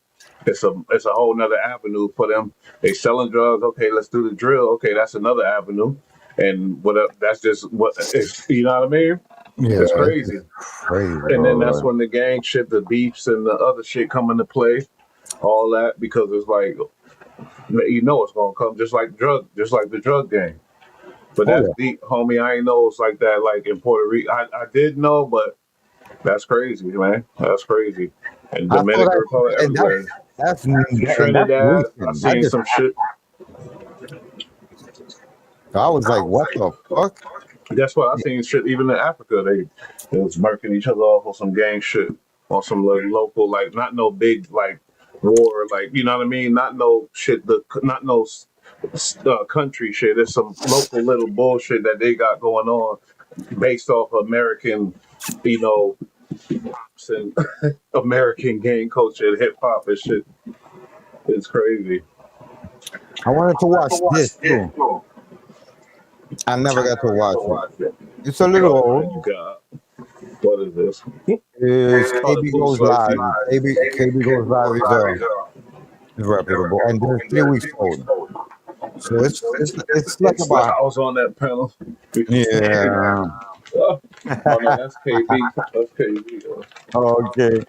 B: It's a whole nother avenue for them. They selling drugs. Okay, let's do the drill. Okay, that's another avenue. And that's just what it's, you know what I mean?
A: Yeah,
B: it's crazy.
A: Crazy.
B: And then that's when the gang shit, the beefs and the other shit come into play. All that because it's like, it's gonna come just like the drug game. But that's deep, homie. I ain't know it's like that. Like in Puerto Rico, I did know, but that's crazy, man. That's crazy. And Dominican Republic, everywhere.
A: That's
B: Trinidad. I seen some shit.
A: I was like, what the fuck?
B: That's what I seen shit. Even in Africa, they was murking each other off on some gang shit, on some local, like not no big like war, like you know what I mean. Not no shit. Not no country shit. There's some local little bullshit that they got going on, based off American, and American gang culture and hip hop and shit. It's crazy.
A: I wanted to watch this too. I never got to watch it. It's a little old.
B: God. What is this?
A: It's KB Goes Live. KB Goes Live is reputable, and this is 3 weeks old. So it's like about.
B: I was on that panel.
A: Yeah.
B: Oh no, that's KB. That's KB.
A: Okay.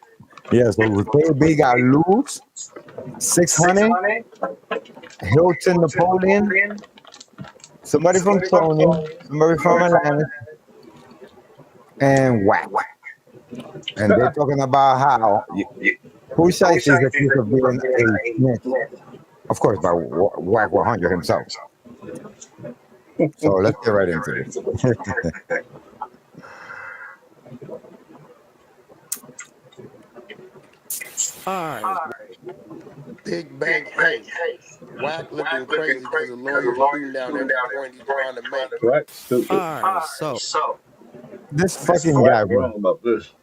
A: Yeah, so KB got loose, 600, Hilton Napoleon, somebody from Tony, somebody from Atlanta, and Whack. And they're talking about how Pusha is accused of being a snitch. Of course, by Whack 100 himself. So let's get right into this.
P: Alright. Big bang, hey. Whack looking crazy because the lawyer's shooting down every point he's trying to make.
B: Right.
P: Alright, so.
A: This fucking guy, bro.
B: Wrong about this.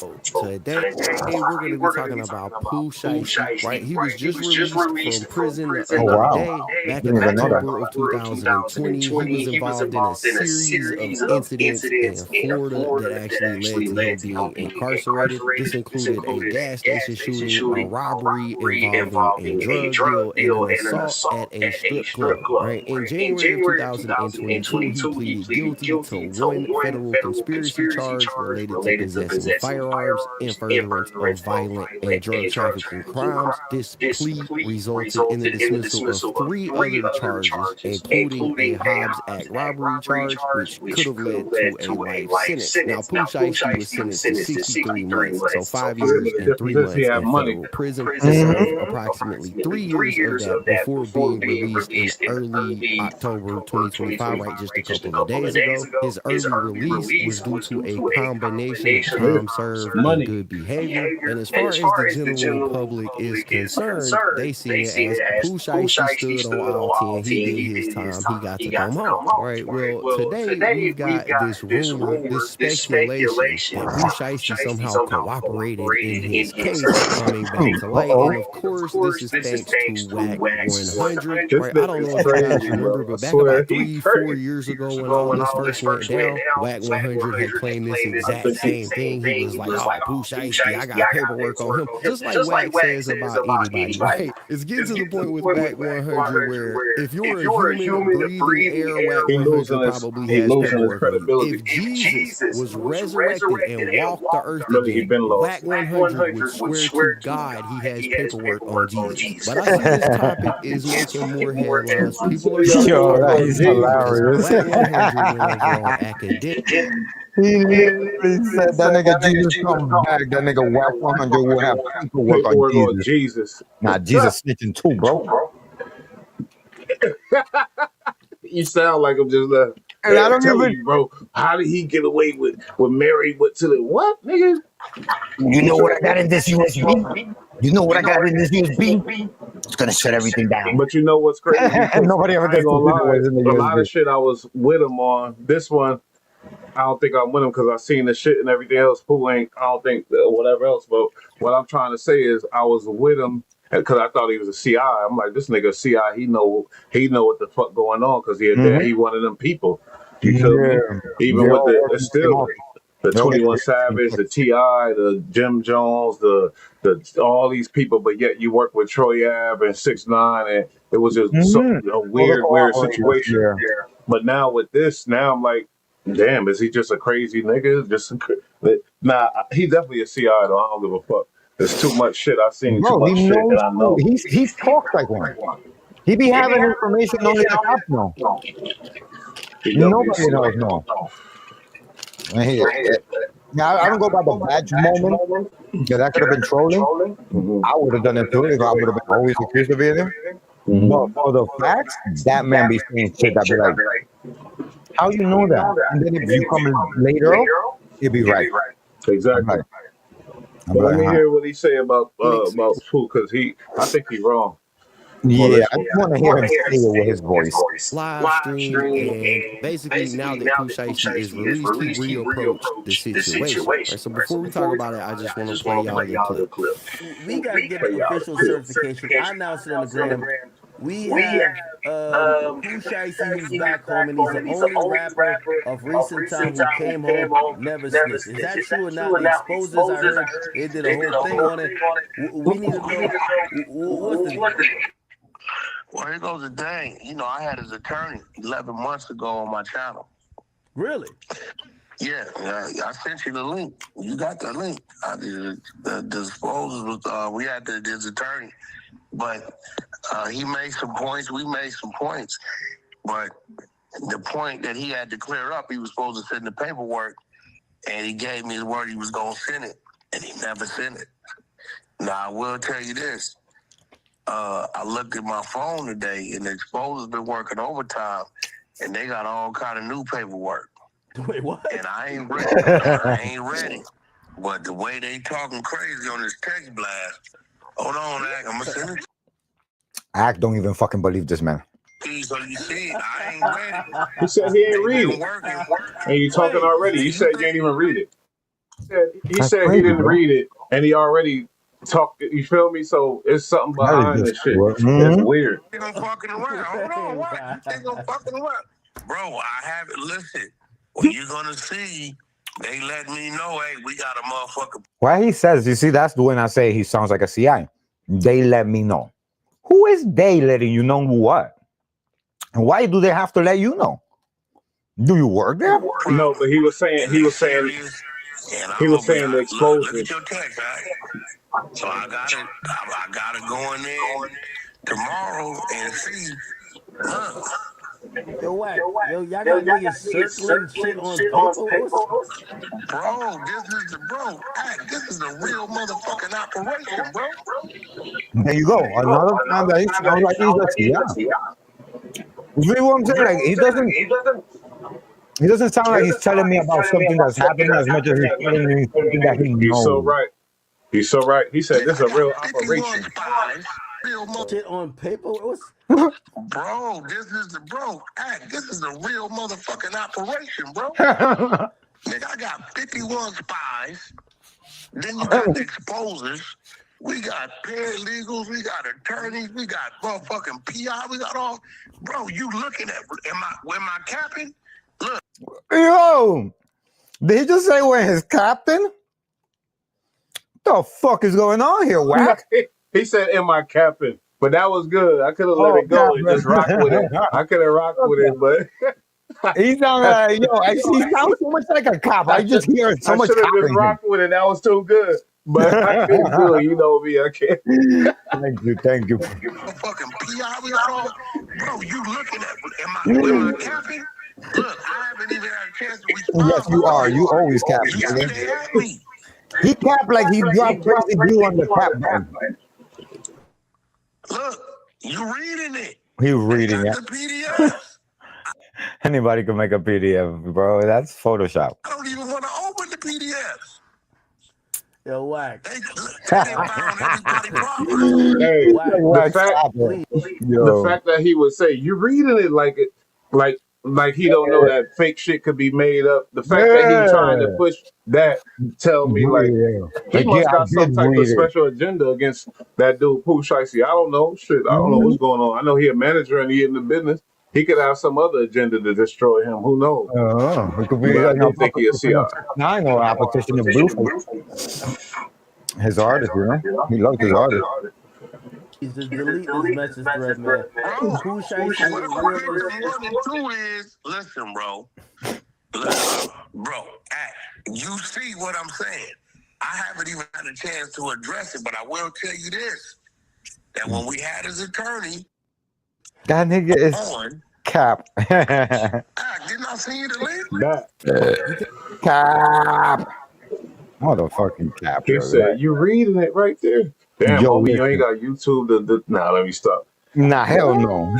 P: Today we're going to be talking about Pooh Shiesty, right? He was just released from prison the other day, back in October of 2020. He was involved in a series of incidents in Florida that actually led to him being incarcerated. This included a gas station shooting, a robbery involving a drug deal, and an assault at a strip club, right? In January of 2022, he pleaded guilty to one federal conspiracy charge related to possessing firearms in furtherance of violent and drug trafficking crimes. This plea resulted in the dismissal of 3 other charges, including a Hobbs Act robbery charge, which could have led to a life sentence. Now, Pooh Shiesty was sentenced to 63 months, so 5 years and 3 months in federal prison. He served approximately 3 years of that before being released in early October 2025, right, just a couple of days ago. His early release was due to a combination of time served and good behavior. And as far as the general public is concerned, they see it as Pooh Shiesty stood on all 10. He did his time. He got to come home. Right. Well, today we've got this rumor, this speculation that Pooh Shiesty somehow cooperated in his case coming back to light. And of course, this is thanks to Whack 100. Right. I don't know if you guys remember, but back about 3-4 years ago when all this first went down, Whack 100 had claimed this exact same thing. He was like oh, Pooh Shiesty, I got paperwork on him. Just like Wack says about anybody, right? It's getting to the point with Wack 100 where if you're a human breathing air, Wack 100 probably has paperwork on you. If Jesus was resurrected and walked the earth again, Wack 100 would swear to God he has paperwork on Jesus. But I see this topic is making more headlines. People are starting to talk about Jesus because Wack 100 went over on academic.
A: He literally said that nigga Jesus come back. That nigga Wack 100 will have paperwork on Jesus. Nah, Jesus snitching too, bro.
B: You sound like I'm just
A: and I don't
B: telling you, bro. How did he get away with Mary? Went to the what, nigga?
A: You know what I got in this USB? You know what I got in this USB? It's gonna shut everything down.
B: But you know what's crazy?
A: Nobody ever gets to see what's in the USB.
B: A lot of shit I was with him on. This one, I don't think I'm with him because I seen the shit and everything else. Who ain't? I don't think whatever else. But what I'm trying to say is I was with him because I thought he was a CI. I'm like, this nigga CI. He know what the fuck going on because he one of them people. You feel me? Even with the still the 21 Savage, the T.I., the Jim Jones, the all these people, but yet you work with Troy Ave and 6ix9ine, and it was just a weird situation. But now with this, now I'm like, damn, is he just a crazy nigga? Nah, he's definitely a CI though. I don't give a fuck. There's too much shit. I've seen too much shit that I know.
A: He talks like one. He be having information only the cops know. Nobody knows no. Now I don't go by the badge moment. Yeah, that could have been trolling. I would have done it too if I would have been always accused of being there. But for the facts, that man be saying shit that be like, how you know that? And then if you come later, it'd be right.
B: Exactly. But let me hear what he say about Pooh, because I think he's wrong.
A: Yeah, I just want to hear him say it with his voice.
P: Live stream, and basically now that Pooh Shiesty is released, he reapproached the situation. Right, so before we talk about it, I just want to play y'all the clip.
Q: We got to get an official certification. I announced it on the gram. We have Pooh Shiesty who's back home, and he's the only rapper of recent time who came home, never snitched. Is that true or not? The Exposers, I heard they did a whole thing on it. We need to know what's the...
R: Well, here goes the thing. You know, I had his attorney 11 months ago on my channel.
Q: Really?
R: Yeah, I sent you the link. You got the link. The disposals was we had his attorney, but he made some points. We made some points, but the point that he had to clear up, he was supposed to send the paperwork, and he gave me his word he was gonna send it, and he never sent it. Now I will tell you this. I looked at my phone today, and the Exposer's been working overtime, and they got all kind of new paperwork.
Q: Wait, what?
R: And I ain't ready. But the way they talking crazy on this text blast, hold on, Ack, I'm gonna send it.
A: Ack don't even fucking believe this man.
R: So you see, I ain't ready.
B: He said he ain't read it. And you talking already. You said you ain't even read it. He said he didn't read it, and he already talk, you feel me? So it's something behind this shit. It's weird.
R: They gonna fucking around. Hold on, what? They gonna fucking around. Bro, I haven't listened. When you gonna see, they let me know, hey, we got a motherfucker.
A: Why he says, you see, that's when I say he sounds like a CI. They let me know. Who is they letting you know what? And why do they have to let you know? Do you work there?
B: No, but he was saying the Exposers.
R: Look at your text, right? So I gotta go in there tomorrow and see.
Q: Yo, Wack. Yo, y'all got niggas circling shit on paper?
R: Bro, this is a real motherfucking operation, bro.
A: There you go. Another time that he sounds like he's a CI. You see what I'm saying? Like, he doesn't sound like he's telling me about something that's happening as much as he's telling me something that he knows.
B: He's so right. He's so right. He said this is a real operation.
Q: Shit on paper?
R: Bro, this is a real motherfucking operation, bro. Nigga, I got 51 spies. Then you got the Exposers. We got paralegals. We got attorneys. We got motherfucking PI. We got all. Bro, you looking at? Am I capping? Look.
A: Yo, did he just say we're his captain? The fuck is going on here, Wack?
B: He said, "Am I capping?" But that was good. I could have let it go and just rock with it. I could have rocked with it, but
A: he sounds like he sounds so much like a cop. I just hear so much.
B: I should have just rocked with it. That was too good. But I couldn't do it. You know me. I can't.
A: Thank you.
R: Fucking PI we call, bro. You looking at? Am I capping? Look, I haven't even had a chance to respond.
A: Yes, you are. You always cap. He capped like he dropped crazy blue on the cap button.
R: Look, you reading it.
A: He reading it.
R: The PDF.
A: Anybody can make a PDF, bro. That's Photoshop.
R: I don't even want to open the PDFs.
Q: Yo, Wack.
B: Hey,
Q: Wack.
B: The fact that he would say, "You reading it like he don't know that fake shit could be made up." The fact that he trying to push that tell me he must got some type of special agenda against that dude Pooh Shiesty. I don't know. Shit, I don't know what's going on. I know he a manager and he in the business. He could have some other agenda to destroy him. Who knows?
A: It could be.
B: I don't think he'll see.
A: I know opposition of blue. His artist, he loves his artist.
Q: He's just delete this message thread, man. Pooh Shiesty is real.
R: Listen, bro. You see what I'm saying? I haven't even had a chance to address it, but I will tell you this: that when we had his attorney,
A: that nigga is cap.
R: Didn't I see you the link?
A: Cap. Motherfucking cap.
B: He said, "You reading it right there." Damn, homie, you ain't got YouTube. Nah, let me stop.
A: Nah, hell no.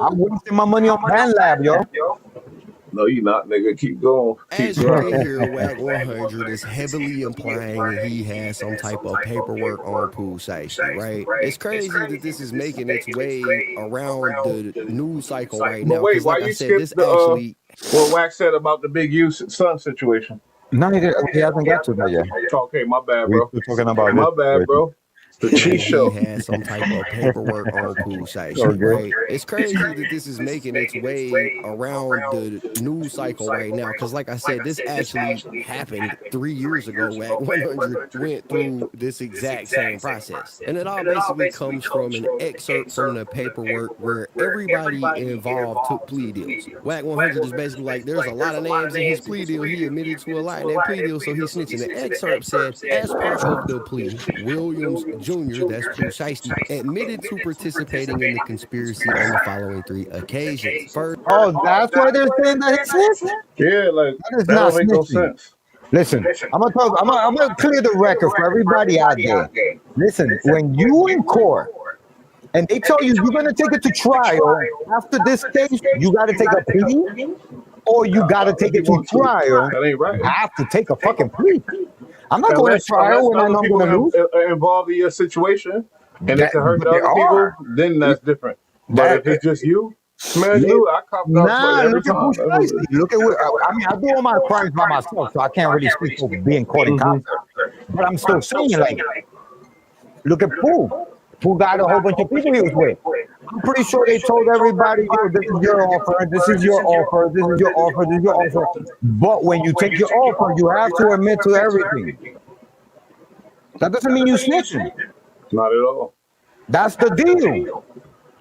A: I'm wasting my money on Band Lab, yo.
B: No, you not, nigga. Keep going.
P: As you can hear, Wack 100 is heavily implying he has some type of paperwork on Pooh Shiesty, right? It's crazy that this is making its way around the news cycle right now.
B: But wait, why you skip what Wack said about the Big U son situation?
A: No, he hasn't got to that yet.
B: Okay, my bad, bro.
A: We're talking about
B: my bad, bro. The cheat show.
P: He has some type of paperwork on Pooh Shiesty, right? It's crazy that this is making its way around the news cycle right now, because like I said, this actually happened 3 years ago. Wack 100 went through this exact same process, and it all basically comes from an excerpt from the paperwork where everybody involved took plea deals. Wack 100 is basically like, there's a lot of names in his plea deal. He admitted to a lot in that plea deal, so he's snitching. The excerpt said, as part of the plea, Williams Jr., that's Pooh Shiesty, admitted to participating in the conspiracy on the following 3 occasions. First,
A: that's why they're saying that he snitched?
B: Yeah, like
A: that does not make no sense. Listen, I'm gonna clear the record for everybody out there. Listen, when you in court and they tell you you're gonna take it to trial after this case, you gotta take a plea, or you gotta take it to trial.
B: That ain't right.
A: You have to take a fucking plea. I'm not going to trial when I'm going to lose.
B: Involved in your situation, and it can hurt the other people, then that's different. But if it's just you, man, I copped out every time.
A: Look at what I do all my crimes by myself, so I can't really speak for being caught in concert. But I'm still saying, like, look at Pooh. Pooh got a whole bunch of people he was with. I'm pretty sure they told everybody, yo, this is your offer, this is your offer, this is your offer, this is your offer. But when you take your offer, you have to admit to everything. That doesn't mean you snitching.
B: Not at all.
A: That's the deal.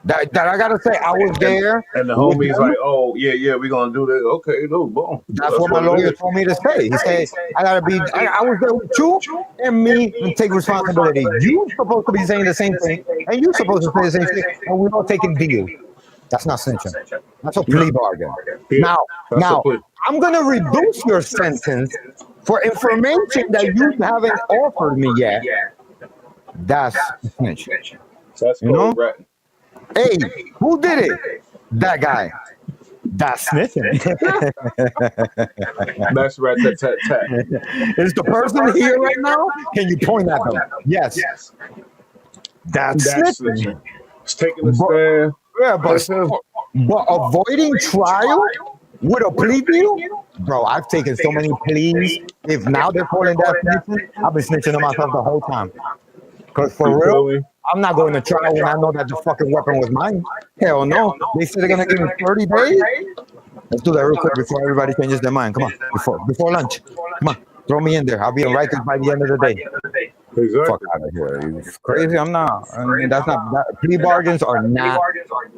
A: That I gotta say, I was there.
B: And the homie's like, "Oh yeah, we're gonna do this." Okay, no, boom.
A: That's what my lawyer told me to say. He said, "I gotta be. I was there with you and me, and take responsibility. You supposed to be saying the same thing, and you supposed to say the same thing, and we're not taking deals. That's not snitching. That's a plea bargain. Now, I'm gonna reduce your sentence for information that you haven't offered me yet. That's snitching.
B: That's cool, right?
A: Hey, who did it? That guy. That's snitching.
B: That's right. Tat.
A: Is the person here right now? Can you point at them? Yes. That's snitching.
B: It's taking a stand.
A: Yeah, but avoiding trial with a plea deal? Bro, I've taken so many pleas. If now they're calling that snitching, I've been snitching on myself the whole time. Because for real, I'm not going to trial when I know that the fucking weapon was mine. Hell no. They said they're going to give me 30 days. Let's do that real quick before everybody changes their mind. Come on, before lunch. Come on. Throw me in there. I'll be in Rikers by the end of the day.
B: Exactly.
A: Fuck out of here. You crazy? I'm not. I mean, that's not. Plea bargains are not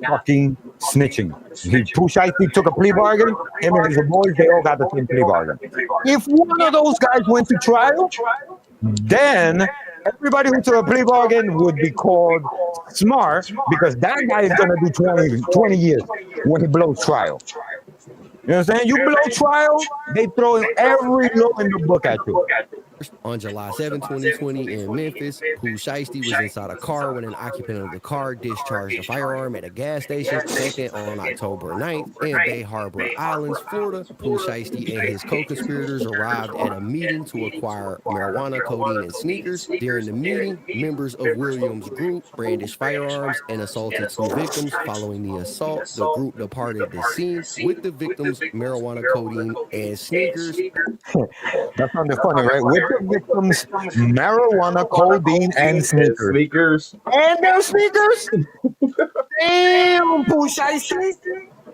A: fucking snitching. Pooh Shiesty took a plea bargain. Him and his boys, they all got the same plea bargain. If one of those guys went to trial, then everybody who took a plea bargain would be called smart because that guy is going to do 20 years when he blows trial. You know what I'm saying? You blow trial, they throw every law in the book at you.
P: On July 7, 2020 in Memphis, Pooh Shiesty was inside a car when an occupant of the car discharged a firearm at a gas station. Second, on October 9th in Bay Harbor Islands, Florida, Pooh Shiesty and his co-conspirators arrived at a meeting to acquire marijuana, codeine, and sneakers. During the meeting, members of Williams' group brandished firearms and assaulted 2 victims. Following the assault, the group departed the scene with the victims' marijuana, codeine, and sneakers.
A: That sounded funny, right? With the victims, marijuana, codeine, and sneakers. And their sneakers? Damn, Pooh Shiesty.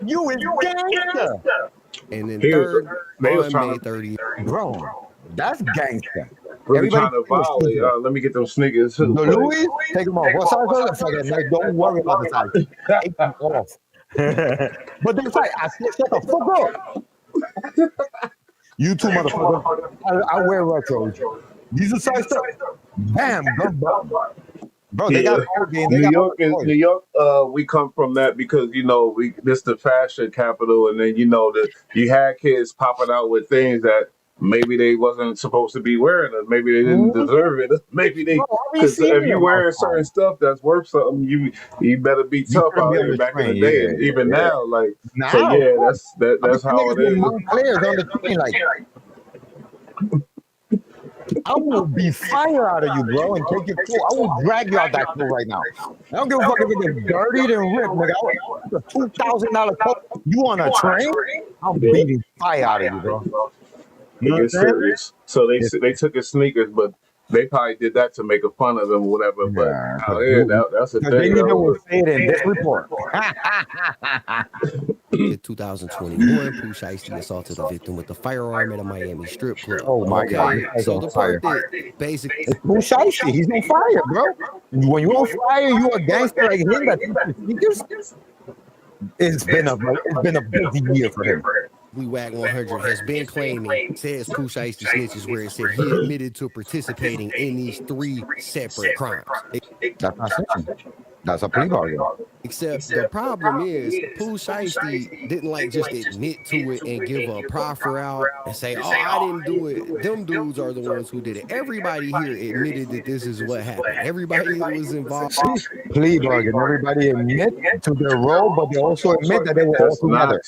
A: You is gangster.
P: And then third, on May 30th.
A: Bro, that's gangster.
B: Really trying to violate. Let me get those sneakers.
A: The Louis, take them off. What size are they? Like, don't worry about the size. Take them off. But they're like, I said, shut the fuck up. You two motherfuckers. I wear retros. These are size stuff. Bam, bro, they got
B: New York. We come from that because this the fashion capital, and then you had kids popping out with things that maybe they wasn't supposed to be wearing it. Maybe they didn't deserve it. Maybe they, because if you wearing certain stuff that's worth something, you better be tough out here back in the day, and even now, like so. Yeah, that's how it is.
A: Players on the team, like, I will be fire out of you, bro, and take your coat. I will drag you out that coat right now. I don't give a fuck if it's dirty and ripped, nigga. A $2,000 coat. You on a train? I'm beating fire out of you, bro.
B: It gets serious. So they took his sneakers, but they probably did that to make fun of him or whatever. But that's a thing.
A: They even will say it in this report.
P: In 2021, Pooh Shiesty assaulted a victim with a firearm at a Miami strip club.
A: Oh my God!
P: So the part that basically,
A: it's Pooh Shiesty. He's on fire, bro. When you're on fire, you a gangster like him that takes sneakers. It's been a busy year for him.
P: WAG 100 has been claiming, says Pooh Shiesty snitches, where it said he admitted to participating in these 3 separate crimes.
A: That's not snitching. That's a plea bargain.
P: Except the problem is Pooh Shiesty didn't just admit to it and give a proffer out and say, "Oh, I didn't do it." Them dudes are the ones who did it. Everybody here admitted that this is what happened. Everybody that was involved.
A: Plea bargain. Everybody admit to their role, but they also admit that they were all together.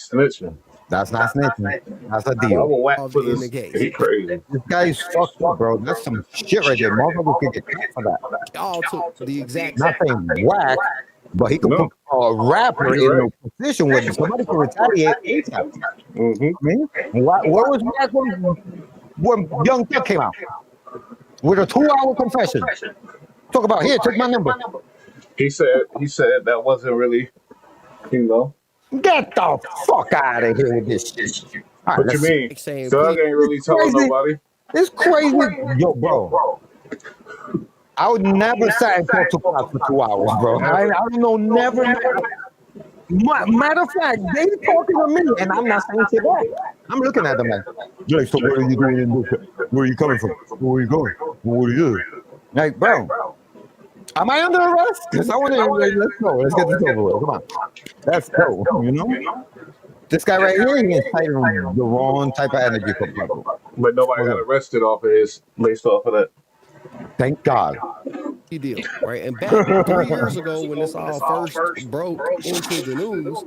A: That's not snitching. That's a deal.
P: In the case.
B: He crazy.
A: This guy's fucked up, bro. That's some shit right there. Motherfuckers can get caught for that.
P: All took the exact.
A: Nothing whack, but he could put a rapper in a position where somebody can retaliate ASAP. I mean, where was whack when Young Thug came out with a 2-hour confession? Talk about here. Take my number.
B: He said that wasn't really,
A: Get the fuck out of here with this shit. Right,
B: what you mean? Thug ain't really telling nobody.
A: It's crazy. Yo, bro. I would never say and talk to cops for 2 hours, bro. I don't know, never. Matter of fact, they talking to me, and I'm not saying shit back. I'm looking at them like, so what are you doing in this? Where are you coming from? Where are you going? What are you doing? Like, bro, am I under arrest? Because I want to, let's go. Let's get this over with. Come on. Let's go, This guy right here, he inciting the wrong type of energy for people.
B: But nobody got arrested based off of that.
A: Thank God.
P: Deal, right? And back 3 years ago when this all first broke into the news,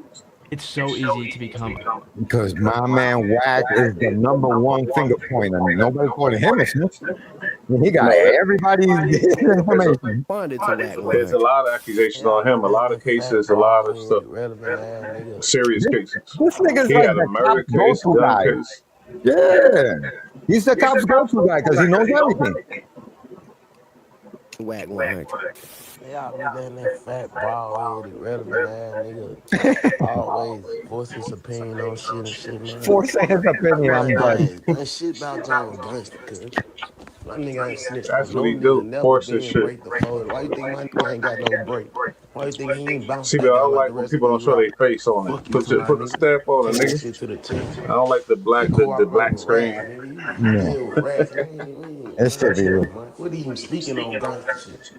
C: it's so easy to become.
A: Because my man Wack is the #1 finger pointer. Nobody calling him a snitch. He got everybody's information.
B: There's a lot of accusations on him, a lot of cases, a lot of stuff. Serious cases.
A: This nigga's
B: he
A: like
B: had a
A: the
B: murder
A: top go-to guy.
B: case.
A: Yeah. He's the cop's go-to guy because he knows everything.
P: Whack 100.
Q: Y'all nigga and that fat, bald-headed, relevant ass nigga always voice his opinion on shit and shit, man.
A: Forcing his opinion,
Q: Man,
A: I'm
Q: I
A: done.
Q: ain't done shit about John Gangster, cuz. My nigga ain't snitched
B: That's
Q: on
B: what
Q: no
B: he
Q: nigga,
B: do.
Q: never
B: Force his
Q: been
B: shit.
Q: break the fold. Why you think my nigga ain't got no break? Why you think he ain't bounce
B: See, but I
Q: back out
B: don't
Q: like the
B: like when
Q: rest of
B: people don't
Q: these
B: show their
Q: rappers?
B: face on it.
Q: Fuck you to my
B: Put the
Q: nigga.
B: stamp on it,
Q: Taking this
B: nigga.
Q: shit to the 10th.
B: I don't like
Q: You
B: the
Q: cooperate
B: black
Q: with rats,
B: screen.
Q: nigga. You
A: Yeah.
Q: deal with rats, nigga.
A: That shit
Q: Man,
A: be
Q: chill,
A: real.
Q: man. What even speaking on gangster shit?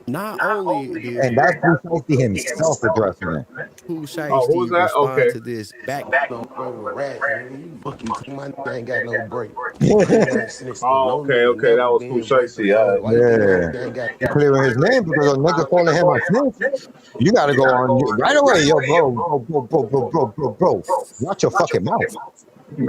P: Not only did
A: And that's precisely himself addressing it.
P: Pooh
B: Oh, who's
P: Shiesty
B: that?
P: respond
B: Okay.
P: to this back
Q: No break with rats, nigga. Fuck you to my nigga ain't got no break. My nigga ain't snitched on
B: Oh,
Q: no
B: okay,
Q: nigga,
B: okay. That
Q: never
B: was
Q: been break the
B: Pusha. All
Q: fold.
B: right.
Q: Why you think my
A: Yeah.
Q: nigga ain't got
A: You clearing his name because a nigga calling him a snitch. You gotta go on right away, yo, bro. Watch your fucking mouth.
B: Yeah.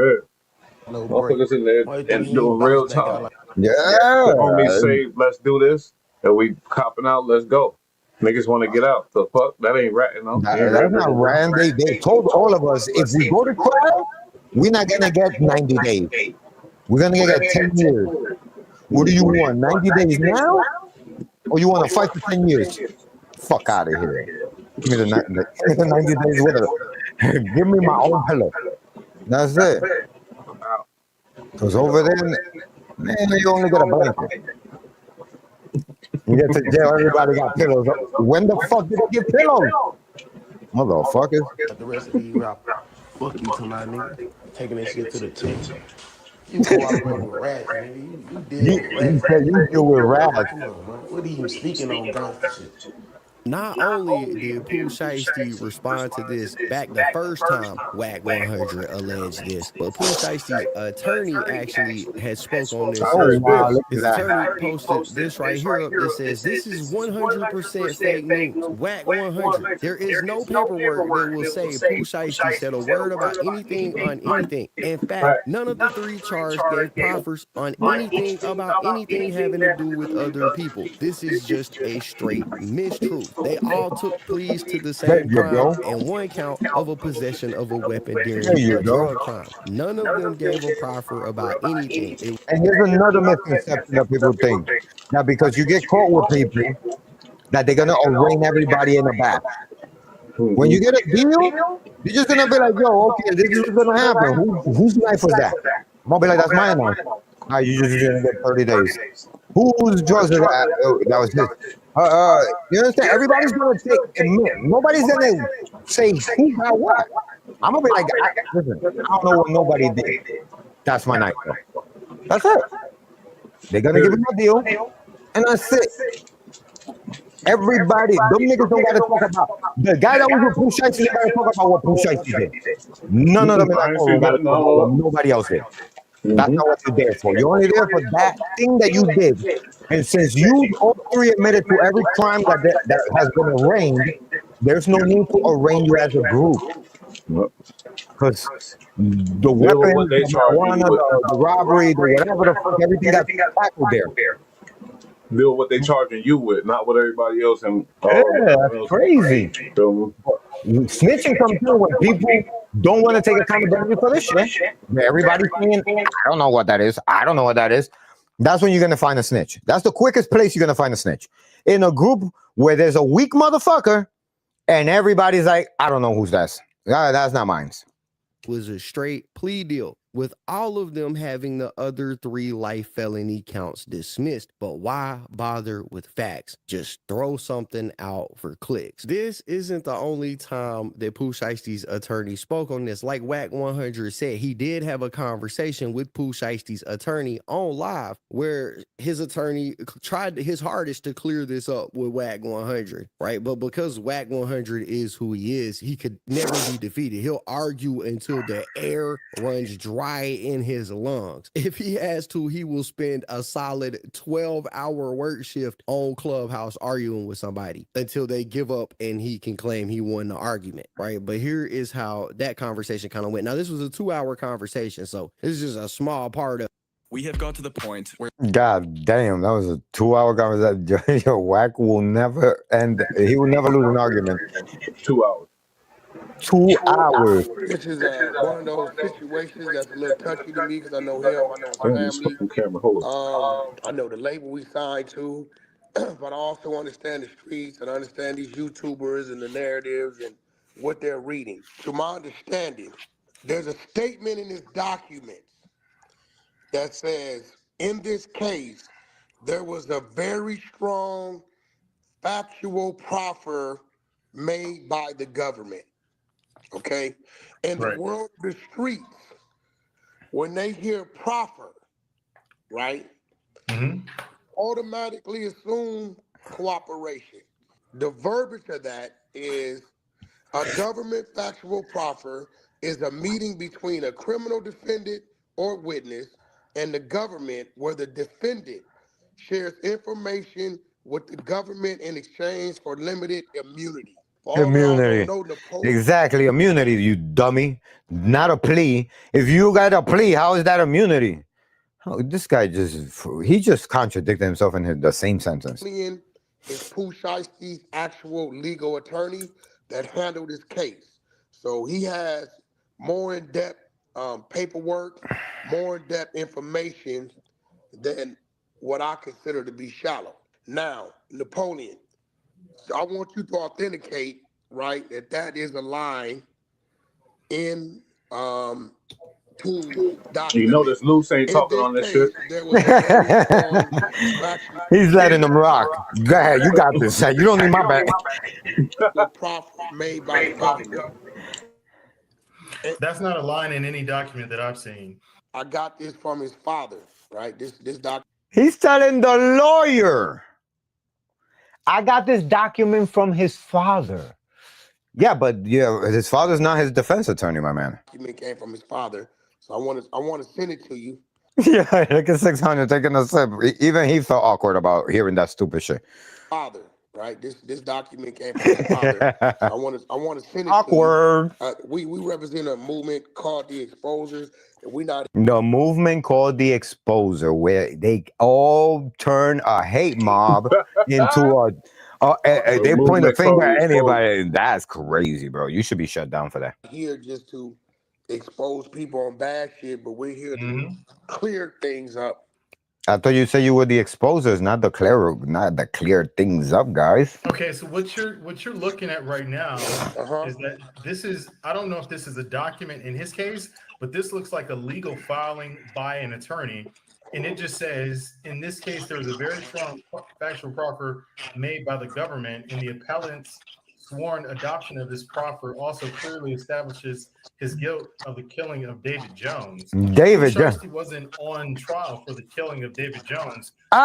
Q: no break?
B: Motherfuckers in there
Q: Why you think
B: and
Q: he ain't
B: doing
Q: bounce
B: real
Q: back out
B: time.
Q: like
A: Yeah.
B: The homies say, let's do this, and we copping out, let's go. Niggas want to get out. The fuck? That ain't ratting, no. He ain't
A: That's
B: ratting.
A: not random. They told all of us if we go to trial, we're not gonna get 90 days. We're gonna get 10 years. What do you want? 90 days now? Or you want to fight for 10 years? Fuck out of here. Give me give me the 90 days with it. Give me my own pillow. That's it. Because over there, man, you only get a blanket. You get to jail, everybody got pillows. When the fuck did they get pillows? Motherfuckers.
Q: the rest of these rappers? Fuck you to my nigga. Taking that shit to the 10th. You cooperate with rats, nigga. You deal with
A: You
Q: rats,
A: said you deal with
Q: nigga.
A: rats.
Q: Come on, man. What even speaking on gangster shit?
P: Not only did Pooh Shiesty respond to this back the first time Whack 100 alleged this, but Pooh Shiesty's attorney actually had spoke on this
A: Oh,
P: as
A: wow,
P: well.
A: look at
P: His
A: that.
P: attorney posted this right here up that says, "This is 100% fake news. Whack 100. There is no paperwork that will say Pooh Shiesty said a word about anything on anything. In fact, none of the three charged gave proffers on anything about anything having to do with other people. This is just a straight mistruth. They all took pleas to the
A: There
P: same
A: you
P: crime
A: go.
P: and one count of a possession of a weapon
A: There
P: during
A: you
P: a
A: go.
P: drug crime. None of them gave a proffer about anything.
A: And here's another misconception that people think that because you get caught with people, that they're gonna arraign everybody in the back. When you get a deal, you're just gonna be like, yo, okay, this is what's gonna happen. Whose knife was that? I'm gonna be like, that's my knife. All right, you just gonna get 30 days. Whose drugs was that? Oh, that was his. You understand? Everybody's gonna admit. Nobody's gonna say who got what. I'm gonna be like, listen, I don't know what nobody did. That's my knife, though. That's it. They're gonna give him a deal, and that's it. Everybody, them niggas don't gotta talk about the guy that was with Pooh Shiesty. They gotta talk about what Pooh Shiesty did. None of them in that
B: I ain't
A: courtroom
B: seen
A: gotta
B: nothing.
A: talk about what nobody else did. That's not what you're there for. You're only there for that thing that you did. And since you all three admitted to every crime that has been arraigned, there's no need to arraign you as a group. Because the
B: Deal with what
A: weapons,
B: they
A: the
B: charging you
A: marijuana,
B: with.
A: the robbery, the whatever the fuck, everything got tackled there.
B: Deal with what they charging you with, not what everybody else and
A: Yeah, that's
B: else.
A: crazy.
B: Feel me?
A: Snitching comes in when people don't want to take accountability for this shit. Everybody's saying, I don't know what that is. I don't know what that is. That's when you're going to find a snitch. That's the quickest place you're going to find a snitch. In a group where there's a weak motherfucker and everybody's like, I don't know who's that's. That's not mine.
P: Was a straight plea deal, with all of them having the other three life felony counts dismissed. But why bother with facts? Just throw something out for clicks. This isn't the only time that Pooh Shiesty's attorney spoke on this. Like Whack 100 said, he did have a conversation with Pooh Shiesty's attorney on live, where his attorney tried his hardest to clear this up with Whack 100, right? But because Whack 100 is who he is, he could never be defeated. He'll argue until the air runs dry in his lungs. If he has to, he will spend a solid 12-hour work shift on Clubhouse arguing with somebody until they give up and he can claim he won the argument, right? But here is how that conversation kind of went. Now, this was a 2-hour conversation, so this is just a small part of.
G: We have got to the point where
A: God damn, that was a 2-hour conversation. Your Whack will never end. He will never lose an argument.
B: 2 hours.
A: 2 hours.
F: This is one of those situations that's a little touchy to me because I know him, I know his
B: Damn, this
F: family.
B: fucking camera. Hold on.
F: I know the label we signed to.
S: but I also understand the streets and I understand these YouTubers and the narratives and what they're reading. To my understanding, there's a statement in this document that says, in this case, there was a very strong factual proffer made by the government. Okay? In the world of the streets, when they hear proffer, right, automatically assume cooperation. The verbiage of that is a government factual proffer is a meeting between a criminal defendant or witness and the government where the defendant shares information with the government in exchange for limited immunity. For all y'all don't
A: Immunity.
S: know, Napoleon.
A: Exactly, immunity, you dummy. Not a plea. If you got a plea, how is that immunity? Oh, this guy he just contradicted himself in the same sentence.
S: Is Pooh Shiesty's actual legal attorney that handled his case. So he has more in-depth paperwork, more in-depth information than what I consider to be shallow. Now, Napoleon, I want you to authenticate, right, that is a line in Pooh's document.
B: You know this loose ain't talking on this shit.
S: There was a very strong factual.
A: He's letting them rock. Go ahead, you got this. You don't need my back.
S: Proffer made by the government.
L: That's not a line in any document that I've seen.
S: I got this from his father, right? This document.
A: He's telling the lawyer. I got this document from his father. Yeah, but his father's not his defense attorney, my man.
S: Document came from his father, so I want to send it to you.
A: Yeah, look at 600 taking a sip. Even he felt awkward about hearing that stupid shit.
S: Father, right? This document came from his father. So I want to send it
A: awkward.
S: To you. We represent a movement called the Exposers, and we not
A: the movement called the Exposer, where they all turn a hate mob into they point a finger at anybody. That's crazy, bro. You should be shut down for that.
S: Here just to expose people on bad shit, but we're here to clear things up.
A: I thought you said you were the exposers, not the clear things up guys.
L: Okay, so what you're looking at right now is that this is, I don't know if this is a document in his case, but this looks like a legal filing by an attorney. And it just says, in this case, there was a very strong factual proffer made by the government, and the appellant's sworn adoption of this proffer also clearly establishes his guilt of the killing of David Jones.
A: David Jones.
L: He wasn't on trial for the killing of David Jones.
A: He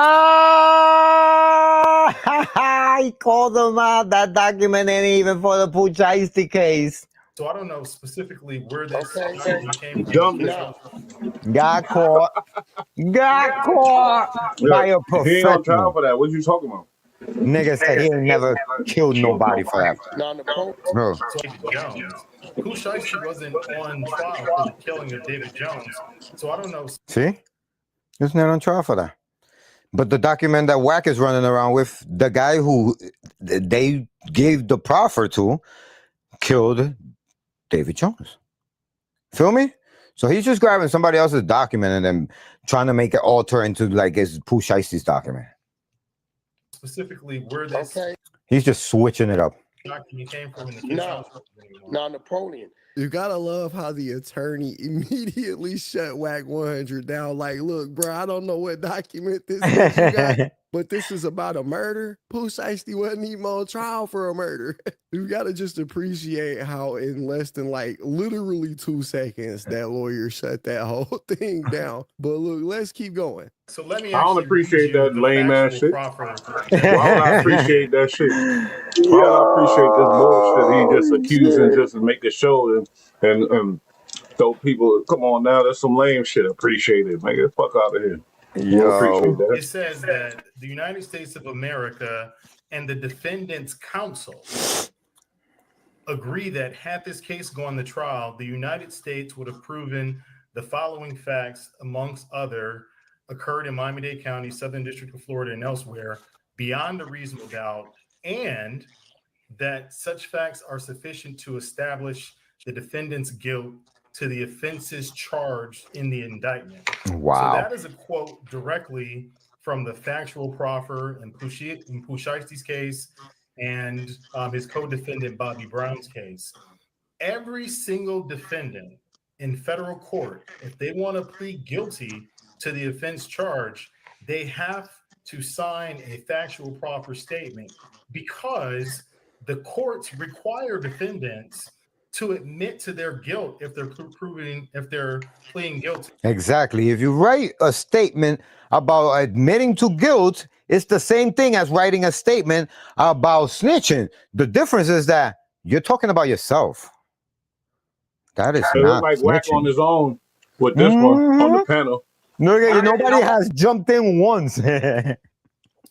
A: called him out. That document ain't even for the Pooh Shiesty case.
L: So I don't know specifically where this document came from.
A: Got caught. Got caught by a professional.
B: He ain't on trial for that. What you talking about?
A: Nigga said he ain't never killed nobody for that. Bro.
L: Jones. Pooh Shiesty wasn't on trial for the killing of David Jones. So I don't know.
A: See? He's not on trial for that. But the document that Wack is running around with, the guy who they gave the proffer to killed David Jones. Feel me? So he's just grabbing somebody else's document and then trying to make it alter into like his Pooh Shiesty's document.
L: Specifically where this
A: He's just switching it up.
L: document came from in the case.
S: No, Napoleon.
P: You gotta love how the attorney immediately shut Wack 100 down. Like, look, bro, I don't know what document this is you got, but this is about a murder. Pooh Shiesty wasn't even on trial for a murder. You gotta just appreciate how in less than like literally 2 seconds that lawyer shut that whole thing down. But look, let's keep going.
L: So let me.
B: I don't appreciate that lame ass shit. Why would I appreciate that shit? Why would I appreciate this bullshit? He just accusing just to make a show and throw people. Come on now, that's some lame shit. Appreciate it, man. Get the fuck out of here.
L: It says that the United States of America and the defendant's counsel agree that had this case gone to trial, the United States would have proven the following facts, amongst other, occurred in Miami-Dade County, Southern District of Florida, and elsewhere, beyond a reasonable doubt, and that such facts are sufficient to establish the defendant's guilt to the offenses charged in the indictment.
A: Wow.
L: So that is a quote directly
T: from the factual proffer in Pushaisti's case and his co-defendant Bobby Brown's case. Every single defendant in federal court, if they want to plead guilty to the offense charge, they have to sign a factual proffer statement because the courts require defendants to admit to their guilt if they're pleading guilty.
A: Exactly. If you write a statement about admitting to guilt, it's the same thing as writing a statement about snitching. The difference is that you're talking about yourself. That is
B: It
A: not
B: looked like Wack on
A: snitching.
B: his own with this one on the panel.
A: Nobody has jumped in once.
S: Okay,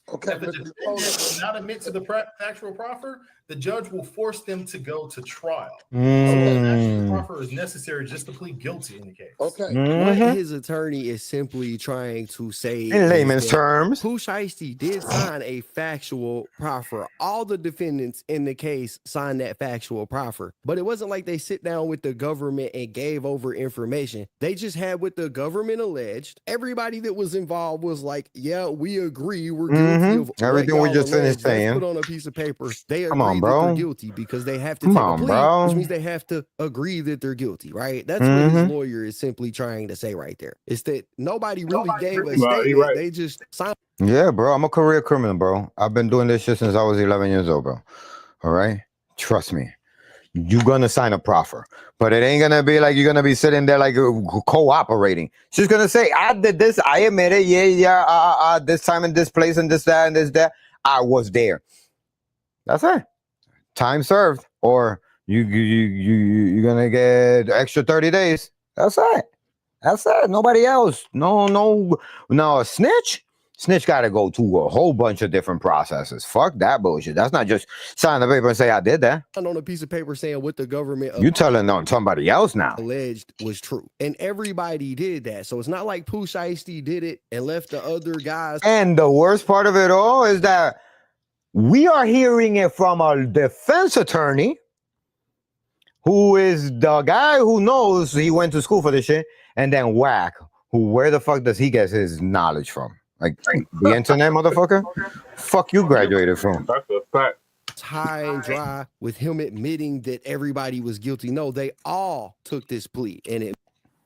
T: If the defendant will not admit to the factual proffer, the judge will force them to go to trial. So the factual proffer is necessary just to plead guilty in the case.
S: Okay.
P: What his attorney is simply trying to say
A: In layman's terms,
P: Pushaisti did sign a factual proffer. All the defendants in the case signed that factual proffer. But it wasn't like they sit down with the government and gave over information. They just had what the government alleged. Everybody that was involved was like, yeah, we agree. We're guilty of
A: everything we just finished saying.
P: Let's put on a piece of paper. They
A: Come on,
P: agree
A: bro.
P: that they're guilty because they have to
A: Come
P: take
A: on,
P: a plea,
A: bro.
P: which means they have to agree that they're guilty, right? That's what his lawyer is simply trying to say right there. It's that nobody really gave a statement.
B: Right.
P: They just signed.
A: Yeah, bro. I'm a career criminal, bro. I've been doing this shit since I was 11 years old, bro. All right? Trust me. You're going to sign a proffer. But it ain't going to be like you're going to be sitting there like cooperating. She's going to say, I did this. I admit it. Yeah. This time in this place and this, that, and this, that. I was there. That's it. Time served. Or you're going to get extra 30 days. That's it. That's it. Nobody else. No, a snitch? Snitch got to go through a whole bunch of different processes. Fuck that bullshit. That's not just sign the paper and say I did that.
P: On a piece of paper saying what the government
A: You telling on somebody else now.
P: Alleged was true. And everybody did that. So it's not like Pushaisti did it and left the other guys.
A: And the worst part of it all is that we are hearing it from a defense attorney who is the guy who knows he went to school for this shit, and then Wack, where the fuck does he get his knowledge from? Like the internet, motherfucker? Fuck you graduated from.
B: That's a fact.
P: High and dry with him admitting that everybody was guilty. No, they all took this plea. And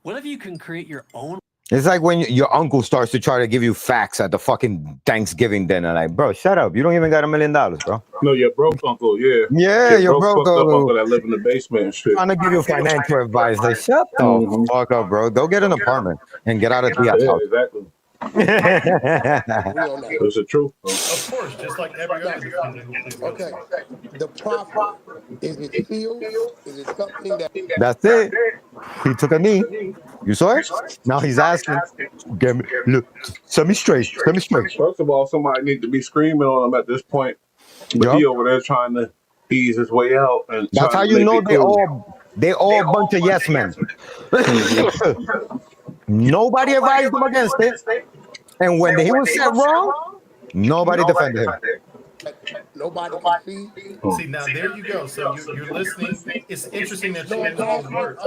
U: what if you can create your own?
A: It's like when your uncle starts to try to give you facts at the fucking Thanksgiving dinner. Like, bro, shut up. You don't even got $1 million, bro.
B: No, your broke uncle, yeah.
A: Yeah, your broke
B: uncle that live in the basement and shit.
A: Trying to give you financial advice. Like, shut the fuck up, bro. Go get an apartment and get out of the house.
B: Yeah, exactly. It's the truth.
T: Of course, just like every other defendant who pleads guilty.
S: Okay. The proffer, is it sealed? Is it something that...
A: That's it. He took a knee. You saw it? Now he's asking. Get me, look, set me straight. Set me straight.
B: First of all, somebody needs to be screaming on him at this point. But he over there trying to ease his way out. And
A: that's how you know they all a bunch of yes men. Nobody advised him against it. And when he was set wrong, nobody defended him.
S: Nobody can see.
T: See, now there you go. So you're listening. It's interesting that you're using those words.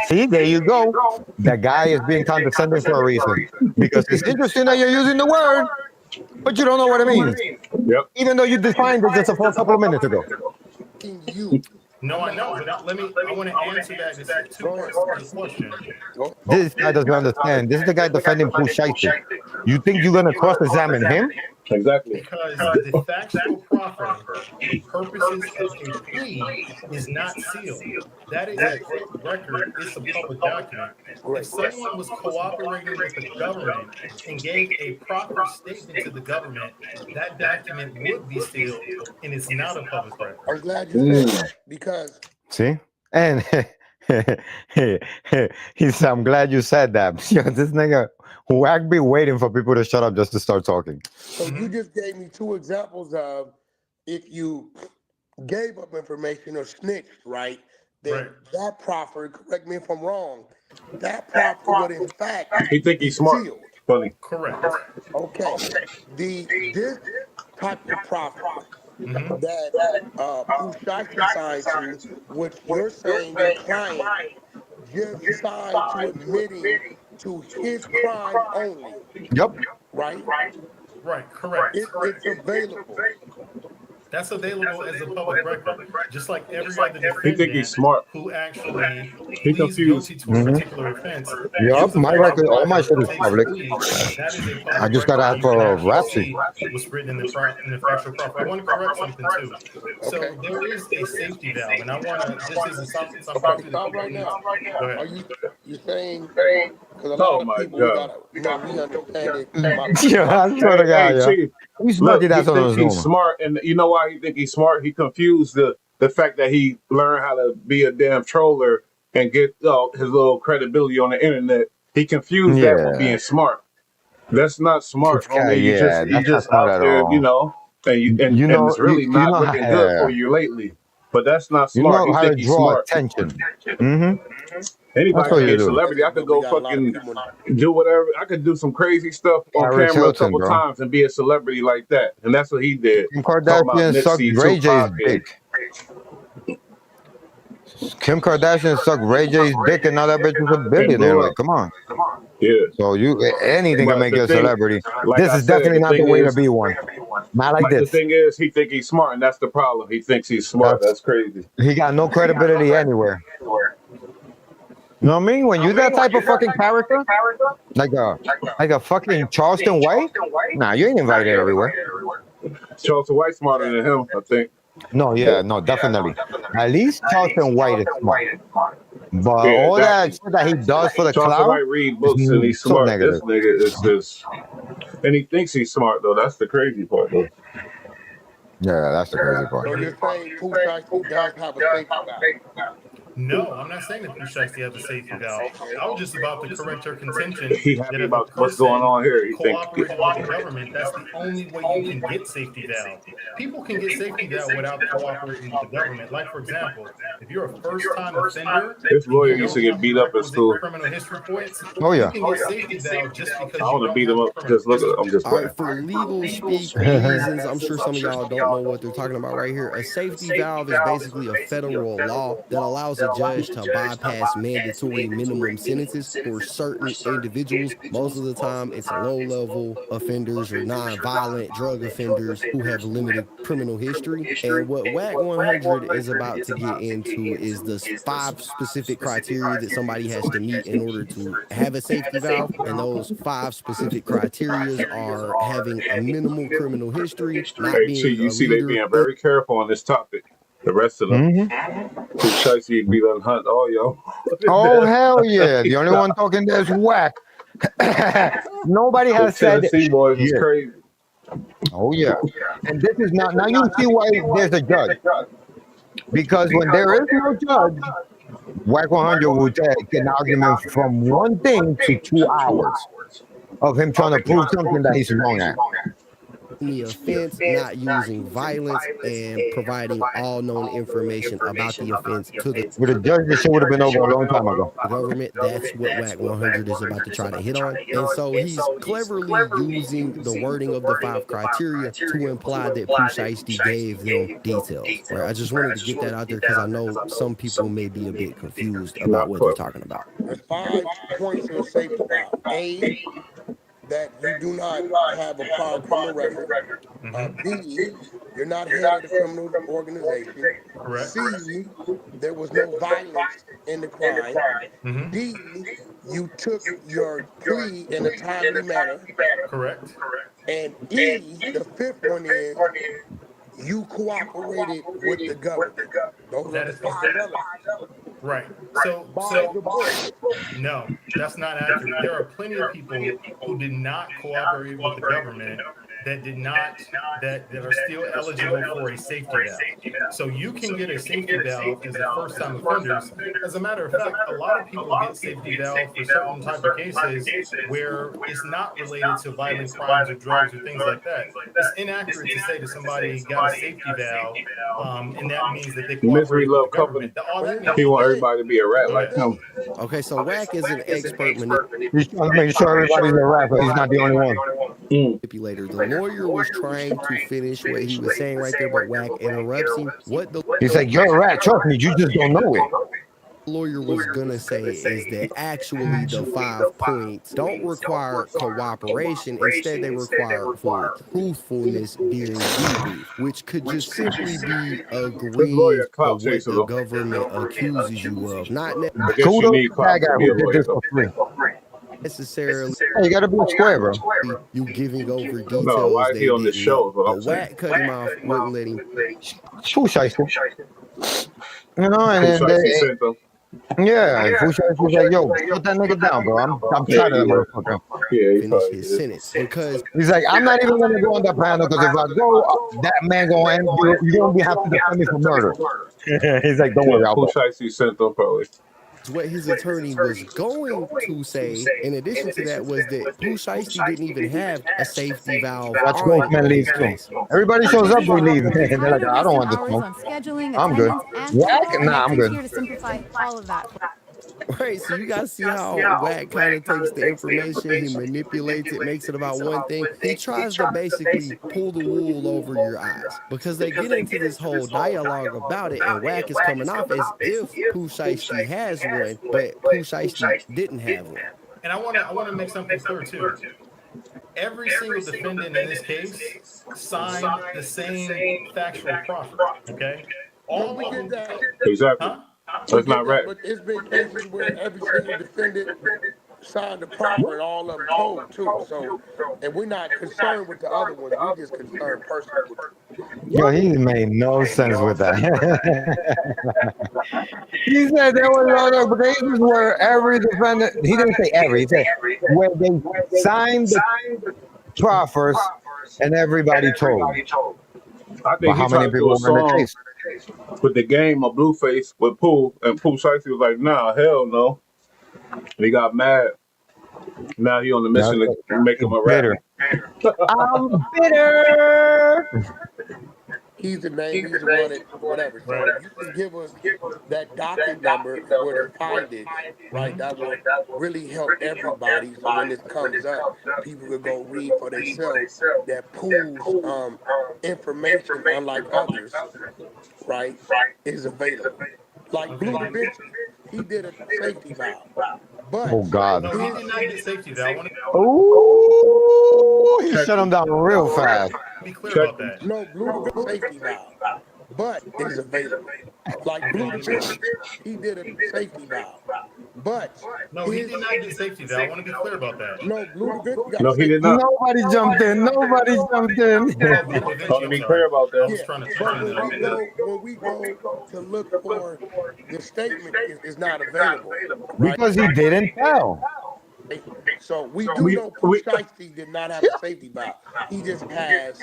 A: See, there you go. The guy is being condescending for a reason. Because it's interesting that you're using the word, but you don't know what it means.
B: Yep.
A: Even though you defined it just a couple of minutes ago.
T: No, I know, but I want to answer that. It's two parts to the question.
A: This guy doesn't understand. This is the guy defending Pushaisti. You think you're going to cross-examine him?
B: Exactly.
T: Because the factual proffer for purposes of a plea is not sealed. That is a record. It's a public document. If someone was cooperating with the government and gave a proper statement to the government, that document would be sealed, and it's not a public record.
S: I'm glad you said that because...
A: See? And he said, I'm glad you said that. Yo, this nigga, Wack be waiting for people to shut up just to start talking.
S: So you just gave me two examples of if you gave up information or snitched, right? Then that proffer, correct me if I'm wrong, that proffer would in fact...
B: He think he's smart.
S: Sealed.
B: Funny.
T: Correct.
S: Okay. This type of proffer that Pushaisti signed to, which you're saying your client just signed to admitting to his crime only.
A: Yep.
S: right?
T: Right, correct.
S: It's available.
T: That's available as a public record, just like every other
B: He think he's
T: defendant
B: smart.
T: who actually
B: He
T: pleads
B: confused.
T: guilty to a particular offense,
A: Yup,
T: gives the
A: my
T: person
A: record,
T: the
A: all my
T: record,
A: shit
T: and
A: is
T: takes a
A: public.
T: plea. That is a
A: I
T: public
A: just gotta
T: record,
A: ask
T: and you can
A: for
T: actually
A: Rapsy.
T: see what's written in the factual proffer. I want to correct something too. So
S: Okay.
T: there is a safety valve, and I want to. This is something
S: Okay,
T: too that
S: stop
T: people
S: right
T: need.
S: now.
T: Go ahead.
S: Are you saying? Because a lot
B: Oh
S: of
B: my
S: people
B: god.
S: we understand it.
A: Yeah, I swear to
B: Hey,
A: God, yeah.
B: Chief.
A: He's lucky
B: Look, he
A: that's on
B: think
A: his
B: he's
A: Zoom.
B: smart, and you know why he think he's smart? He confused the fact that he learned how to be a damn troller and get his little credibility on the internet. He confused that with
A: Yeah.
B: being smart. That's not smart, homie.
A: Yeah,
B: You
A: that's not
B: just
A: smart
B: out
A: at
B: there,
A: all.
B: and
A: You know,
B: it's really
A: you
B: not
A: know,
B: looking good for you lately. But that's not
A: you
B: smart.
A: know
B: He
A: how to
B: think he's
A: draw
B: smart.
A: attention. Mm-hmm. That's
B: Anybody
A: what
B: can be
A: you
B: a
A: do.
B: celebrity. I could
S: but we
B: go
S: got a lot of
B: fucking
S: people.
B: do whatever. I could do some crazy stuff on
A: Paris
B: camera a
A: Hilton,
B: couple
A: bro.
B: times and be a celebrity like that. And that's what he did.
A: Kim
B: Talking about
A: Kardashian sucked
B: Nipsey,
A: Ray J's
B: Tupac, and
A: dick. Kim Kardashian sucked Ray J's dick, and now that bitch is a
B: and
A: billionaire.
B: blew
A: Like,
B: up.
A: come on.
B: Yeah.
A: So anything can
B: But
A: make
B: the
A: you a
B: thing,
A: celebrity.
B: like
A: This
B: I
A: is
B: said,
A: definitely
B: the
A: not the
B: thing
A: way to
B: is,
A: be one. Not like
B: the
A: this.
B: thing is, he think he's smart, and that's the problem. He thinks he's smart. That's crazy.
A: He got no credibility anywhere. You know what I mean? When you that type of fucking character, like a fucking Charleston White, nah, you ain't invited everywhere.
B: Charleston White smarter than him, I think.
A: No, yeah, no, definitely. At least Charleston White is smart. But
B: Yeah,
A: all that shit that he does for the
B: Charleston
A: cloud
B: White read
A: is
B: books and he's
A: so
B: smart. This
A: negative.
B: nigga is just, and he thinks he's smart though. That's the crazy part though.
A: Yeah, that's the crazy part.
S: So you're saying Pooh Shiesty does have a safety valve?
T: No, I'm not saying that Pooh Shiesty has a safety valve. I was just about to correct your contention
B: He
T: that
B: happy
T: if a
B: about what's going
T: person
B: on here. He think
T: cooperated with the government, that's the only way you can get safety valve. People can get safety valve without cooperating with the government. Like, for example, if you're a first-time offender
B: his
T: and you
B: lawyer
T: don't
B: used to
T: have
B: get
T: the
B: beat up at
T: requisite
B: school.
T: criminal history points,
A: Oh,
T: you
A: yeah.
T: can get safety valve just because
B: I
T: you
B: want to
T: don't
B: beat
T: have
B: him
T: the
B: up.
T: criminal
B: Just look at.
T: history.
B: I'm just
S: All
B: playing.
S: right, for legal speak reasons, I'm sure some of y'all don't know what they're talking about right here. A safety valve is basically a federal law that allows a judge to bypass mandatory minimum sentences for certain individuals. Most of the time, it's low-level offenders or non-violent drug offenders who have limited criminal history. And what WAC 100 is about to get into is the 5 specific criteria that somebody has to meet in order to have a safety valve. And those 5 specific criterias are having a minimal criminal history, not
B: Hey, Chi,
S: being
B: you
S: a
B: see they
S: leader.
B: being very careful on this topic. The rest of them, Pooh Shiesty beat on Hunt. Oh, yo.
A: Oh, hell yeah. The only one talking there is Whack. Nobody
B: The
A: has said
B: Tennessee boys is
A: shit.
B: crazy.
A: Oh, yeah. And this is not, now you see why there's a judge. Because when there is no judge, WAC 100 will take an argument from one thing to 2 hours of him trying to prove something that he's wrong at.
S: The offense, not using violence, and providing all known information about the offense to the
A: With a judge, this shit would have been over a long time ago.
S: government. That's what WAC 100 is about to try to hit on. And so he's cleverly using the wording of the 5 criteria to imply that Pooh Shiesty gave them details. Right? I just wanted to get that out there because I know some people may be a bit confused about what they're talking about. There's 5 points of a safety valve. A, that you do not have a prior criminal record. B, you're not head of the criminal organization.
T: Correct.
S: C, there was no violence in the crime. D, you took your plea in a timely manner.
T: Correct.
S: And E, the 5th one is you cooperated with the government. Those are the 5 elements.
T: Right. So no, that's not accurate. There are plenty of people who did not cooperate with the government that are still eligible for a safety valve. So you can get a safety valve as a first-time offenders. As a matter of fact, a lot of people get safety valve for certain type of cases where it's not related to violent crimes or drugs or things like that. It's inaccurate to say that somebody got a safety valve, and that means that they
B: Misery
T: cooperated
B: love
T: with the
B: company.
T: government. All that means
B: He want everybody to be a rat like him.
S: Okay, so WAC is an expert
A: He's trying to make sure everybody's a rapper. He's not the only one.
S: manipulator. The lawyer was trying to finish what he was saying right there, but WAC interrupts him.
A: He's like, you're a rat. Trust me, you just don't know it.
P: lawyer was gonna say is that actually the 5 points don't require cooperation. Instead, they require full truthfulness during debrief, which could just simply be
B: This
P: agreeing
B: lawyer
P: for
B: clout
P: what
B: chasing
P: the
B: them.
P: government accuses you of, not
B: I guess you
A: Kudos
B: need
A: to that
B: clout
A: guy
B: to be
A: who
B: a
A: did
B: lawyer,
A: this
B: though.
A: for free.
P: necessarily
A: Hey, you gotta be a square, bro.
P: you giving over
B: No,
P: details
B: why is he
P: they
B: on this
P: didn't
B: show?
P: know.
B: Is what I'm
P: But
B: saying.
P: Watt cut him off, wouldn't let him.
A: Who shiesty? You know, and
B: Who
A: then
B: Shiesty sent them?
A: yeah, and Fu Shiesty's like, yo, put that nigga down, bro. I'm
B: Yeah,
A: tired of that motherfucker.
B: yeah, he
P: Finish
B: probably
P: his
B: did.
P: sentence because
A: He's like, I'm not even gonna go on that panel because if I go, that man gonna end. You're gonna be have to defend me for murder. He's like, don't
B: Yeah,
A: worry, I'll
B: Who
A: go.
B: Shiesty sent them, probably.
P: what his attorney was going to say, in addition to that, was that Pooh Shiesty didn't even have a safety valve
A: Watch
P: on
A: Ghostman
P: in
A: leave
P: his
A: too.
P: case.
A: Everybody shows up, they leave. They're
D: Tired
A: like,
D: of
A: I don't
D: wasting
A: want this
D: hours
A: smoke.
D: on scheduling,
A: I'm good.
D: attendance, and
A: Whack?
D: payroll?
A: Nah, I'm
D: Medicrane's
A: good.
D: here to simplify all of that.
P: Right, so you gotta see how Wack kind of takes the information, he manipulates it, makes it about one thing. He tries to basically pull the wool over your eyes because they get into this whole dialogue about it, and Wack is coming off as if Pooh Shiesty has one, but Pooh Shiesty didn't have one.
T: And I want to make something clear too. Every single defendant in this case signed the same factual proffer. Okay,
S: No,
T: all
S: we
T: of
S: get
T: them.
S: that.
B: Exactly.
T: Huh?
S: We
B: That's
S: get
B: not
S: that,
B: right.
S: but it's been cases where every single defendant signed the proffer and all of them told too. So, and we're not concerned with the other ones. We just concerned personally with the.
A: Yo, he made no sense with that. He said there was other cases where every defendant, he didn't say every, he said where they signed the proffers and everybody told.
B: I
A: But
B: think he
A: how many
B: tried to do
A: people
B: a
A: were in the
B: song
A: case?
B: with the game of Blueface with Pooh, and Pooh Shiesty was like, nah, hell no. And he got mad. Now he on the
A: No,
B: mission to make
A: he's
B: him a
A: bitter.
B: rapper.
A: I'm bitter.
S: He's the name. He's the one that whatever. So
T: Right.
S: if you can give us that docket number where to find it, right? That will really help everybody. So when this comes up, people could go read for themselves that pools information, unlike others, right, is available. Like Blue Da
T: Okay.
S: Vinci, he did a safety valve,
A: Oh
S: but
A: God.
T: No, he
S: his
T: did not get safety valve. I want
A: Ooh, he
B: Check
A: shut him
B: him.
A: down real fast.
T: to be clear
B: Check
T: about
B: him.
T: that.
S: no Blue Da Vinci safety valve, but is available. Like
T: Okay,
S: Blue Da
T: let me.
S: Vinci, he did a safety valve, but
T: No, he
S: his
T: did not get safety valve. I want to be clear about that.
S: no Blue Da Vinci got a
B: No, he did
S: safety
B: not.
S: valve.
A: Nobody jumped in. Nobody jumped in.
T: Oh, Blue Da
B: I want
T: Vinci.
B: to
T: I'm
B: be clear
T: sorry.
B: about
T: I
B: that.
T: was
S: Yeah,
T: trying to
S: but
T: turn that up.
S: when we go to look for the statement is not available, right?
A: Because he didn't tell.
S: So we do
B: We,
S: know Pooh
B: we,
S: Shiesty did not have a safety valve. He just has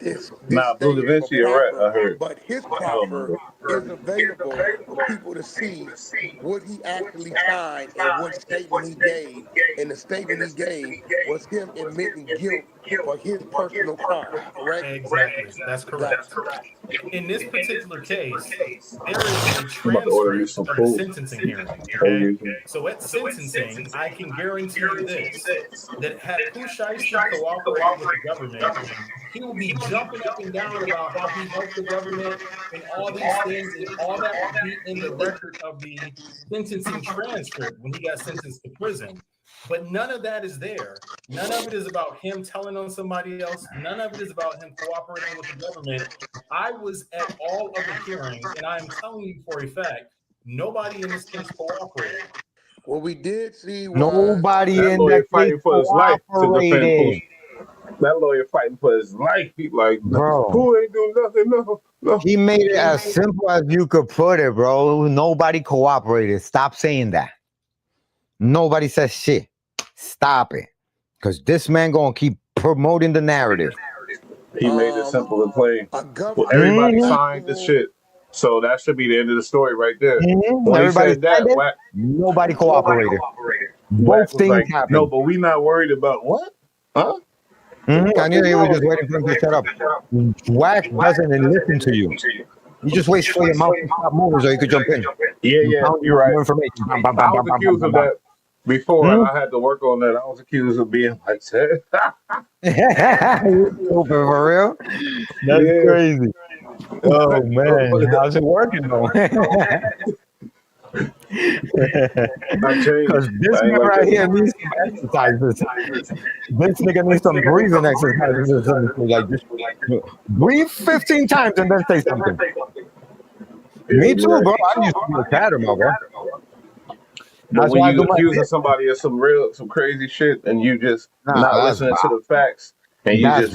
S: this
B: nah, Blue Da
S: statement of a
B: Vinci, you're right.
S: proffer,
B: I heard.
S: but his
B: I don't
S: proffer
B: know.
S: is available for people to see what he actually signed and what statement he gave. And the statement he gave was him admitting guilt for his personal crime, correct?
T: Exactly. That's
S: Gotcha.
T: correct. In this particular case, there is a
B: I'm about to order me
T: transcript
B: some
T: of the
B: food.
T: sentencing hearing.
B: Oh,
T: Okay.
B: yeah.
T: So at sentencing, I can guarantee you this that had Pooh Shiesty cooperated with the government, he will be jumping up and down about how he helped the government and all these things, and all that will be in the record of the sentencing transcript when he got sentenced to prison. But none of that is there. None of it is about him telling on somebody else. None of it is about him cooperating with the government. I was at all of the hearings, and I am telling you for a fact, nobody in this case cooperated.
S: What we did see was
A: Nobody
B: That
A: in that
B: lawyer
A: case
B: fighting for his life to defend Pooh.
A: cooperated.
B: That lawyer fighting for his life. He like,
A: Bro,
B: Pooh ain't doing nothing. No, no.
A: he made it as simple as you could put it, bro. Nobody cooperated. Stop saying that. Nobody says shit. Stop it. Because this man gonna keep promoting the narrative.
B: He made it simple and plain.
S: a
B: Well,
S: government
B: everybody
A: Mhm.
B: signed the
S: actual
B: shit. So that should be the end of the story right there.
A: Mhm.
B: When he
A: Everybody
B: said
A: signed
B: that,
A: it. Nobody cooperated.
B: Wack
A: Both
B: was
A: things
B: like, no,
A: happened.
B: but we not worried about what? Huh?
A: I
B: Fuck
A: knew
B: is
A: he was
B: wrong?
A: just waiting for him to shut up. Whack doesn't listen to you. He just waits for your mouth to stop moving so he could jump in.
B: Yeah,
A: You
B: yeah,
A: found
B: you're right.
A: more information. Bam, bam, bam,
B: I was
A: bam, bam, bam,
B: accused
A: bam,
B: of
A: bam.
B: that before, and I had to work on that. I was accused of being like that.
A: You stupid for real? That's
B: Yeah.
A: crazy. Oh man, how's it working though?
B: I changed.
A: Because this
B: I ain't
A: man
B: like
A: right
B: that
A: here
B: no
A: needs some exercises. This nigga needs some breathing exercises or something. Like just breathe 15 times and then say something. Me too, bro. I used to be a catamount, bro.
B: But
A: That's
B: when
A: why I do
B: you
A: my
B: accusing
A: bit.
B: somebody of some crazy shit, and you just
A: Nah,
B: not
A: that's
B: listening to the facts, and you
A: that's
B: just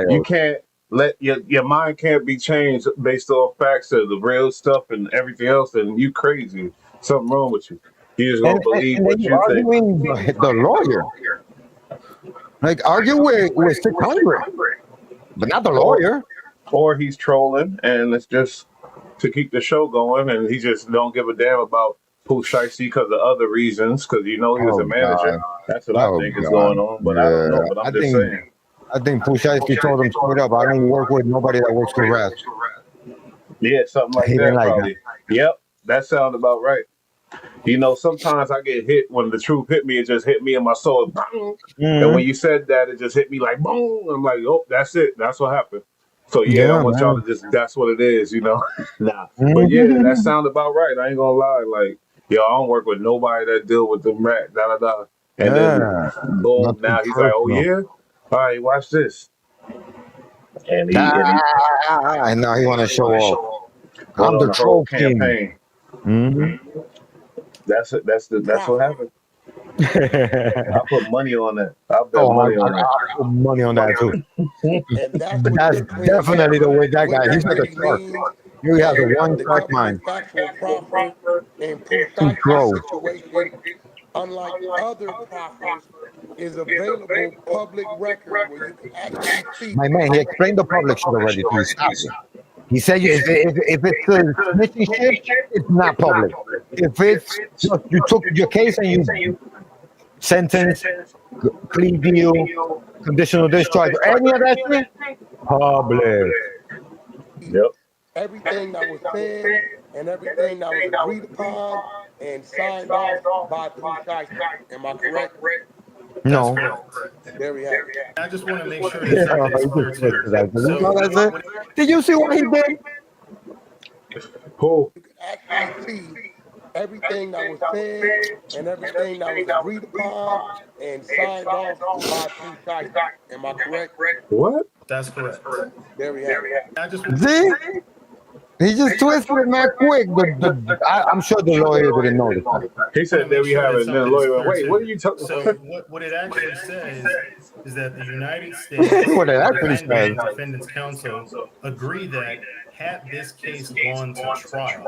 B: you
A: wild.
B: can't let your mind can't be changed based off facts of the real stuff and everything else, then you crazy. Something wrong with you. You just gonna believe
A: And then
B: what
A: you
B: you think.
A: arguing the lawyer. Like argue with 600, but not the
B: Or
A: lawyer.
B: or he's trolling, and it's just to keep the show going, and he just don't give a damn about Pooh Shiesty because of other reasons, because he was a
A: Oh
B: manager.
A: God.
B: That's what I
A: Oh
B: think is
A: God.
B: going on, but I don't know.
A: Yeah.
B: But I'm just saying.
A: I think Pushaski told him straight up, I don't work with nobody that works for Rest.
B: Yeah, something
A: He
B: like
A: didn't
B: that,
A: like that.
B: probably. Yep, that sounds about right. Sometimes I get hit when the truth hit me. It just hit me in my soul, bang. And when
A: Mm-hmm.
B: you said that, it just hit me like boom. I'm like, oh, that's it. That's what happened. So yeah, I
A: Yeah,
B: want y'all
A: man.
B: to just that's what it is, Nah, but yeah, that
A: Mm-hmm.
B: sound about right. I ain't gonna lie. Like, I don't work with nobody that deal with them rat, da da da. And then
A: Yeah.
B: boom,
A: Nothing
B: now he's like, oh
A: personal.
B: yeah, all right, watch this. And he
A: And now he want to show off.
B: went
A: I'm
B: on
A: the
B: the whole
A: troll king.
B: campaign.
A: Mm-hmm.
B: That's what
S: Proffer.
B: happened. I put money on that. I bet
A: Oh,
B: money on
A: I put money on that too.
B: that.
S: And that's what
A: That's
S: you're clearing up.
A: definitely the way that
S: What
A: guy. He's
S: that
A: like a
S: really
A: shark.
S: means,
A: He has a
S: that
A: one
S: the
A: shark
S: government
A: mind.
S: factual proffer and Pooh
A: To
S: Shiesty's
A: grow.
S: situation, unlike other proffers, is available public record where you can actually see.
A: My man, he explained the public shit already to you. Stop it. He said if it's a snitching shit, it's not public. If it's just you took your case and you sentence, plea deal, conditional discharge, or any of that shit, public.
B: Yep.
S: Everything that was said and everything that was agreed upon and signed off by Pooh Shiesty. Am I correct?
C: That's
A: No.
C: correct.
S: There we have it.
C: I just want to make sure that
A: Yeah,
C: something is
A: he
C: clear
A: just twisted
C: too.
A: that. Did you know
C: So,
A: that's it? Did you see what he did?
B: Who?
S: You can actually see everything that was said and everything that was agreed upon and signed off by Pooh Shiesty. Am I correct?
B: What?
C: that's correct.
S: There we have it.
C: I just
A: See? He just twisted it mad quick. I'm sure the lawyer didn't notice that.
B: He
C: want to
B: said, there
C: make
B: we
C: sure
B: have
C: that
B: it. And then the
C: something is
B: lawyer went,
C: clear
B: wait, what are
C: too.
B: you talking
C: So,
B: about?
C: what it actually says is that the United States,
A: What it
C: the
A: actually
C: defendant,
A: says.
C: and defendant's counsel agree that had this case gone to trial,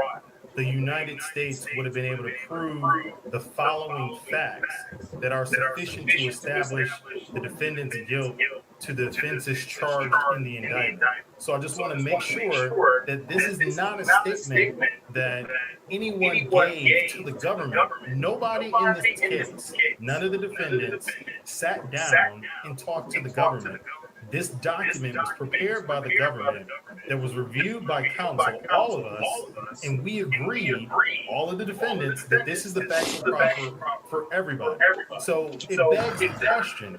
C: the United States would have been able to prove the following facts that are sufficient to establish the defendant's guilt to the offenses charged in the indictment. So I just want to make sure that this is not a statement that anyone gave to the government. Nobody in this case, none of the defendants sat down and talked to the government. This document was prepared by the government, that was reviewed by counsel, all of us, and we agreed, all of the defendants, that this is the factual proffer for everybody. So it begs the question,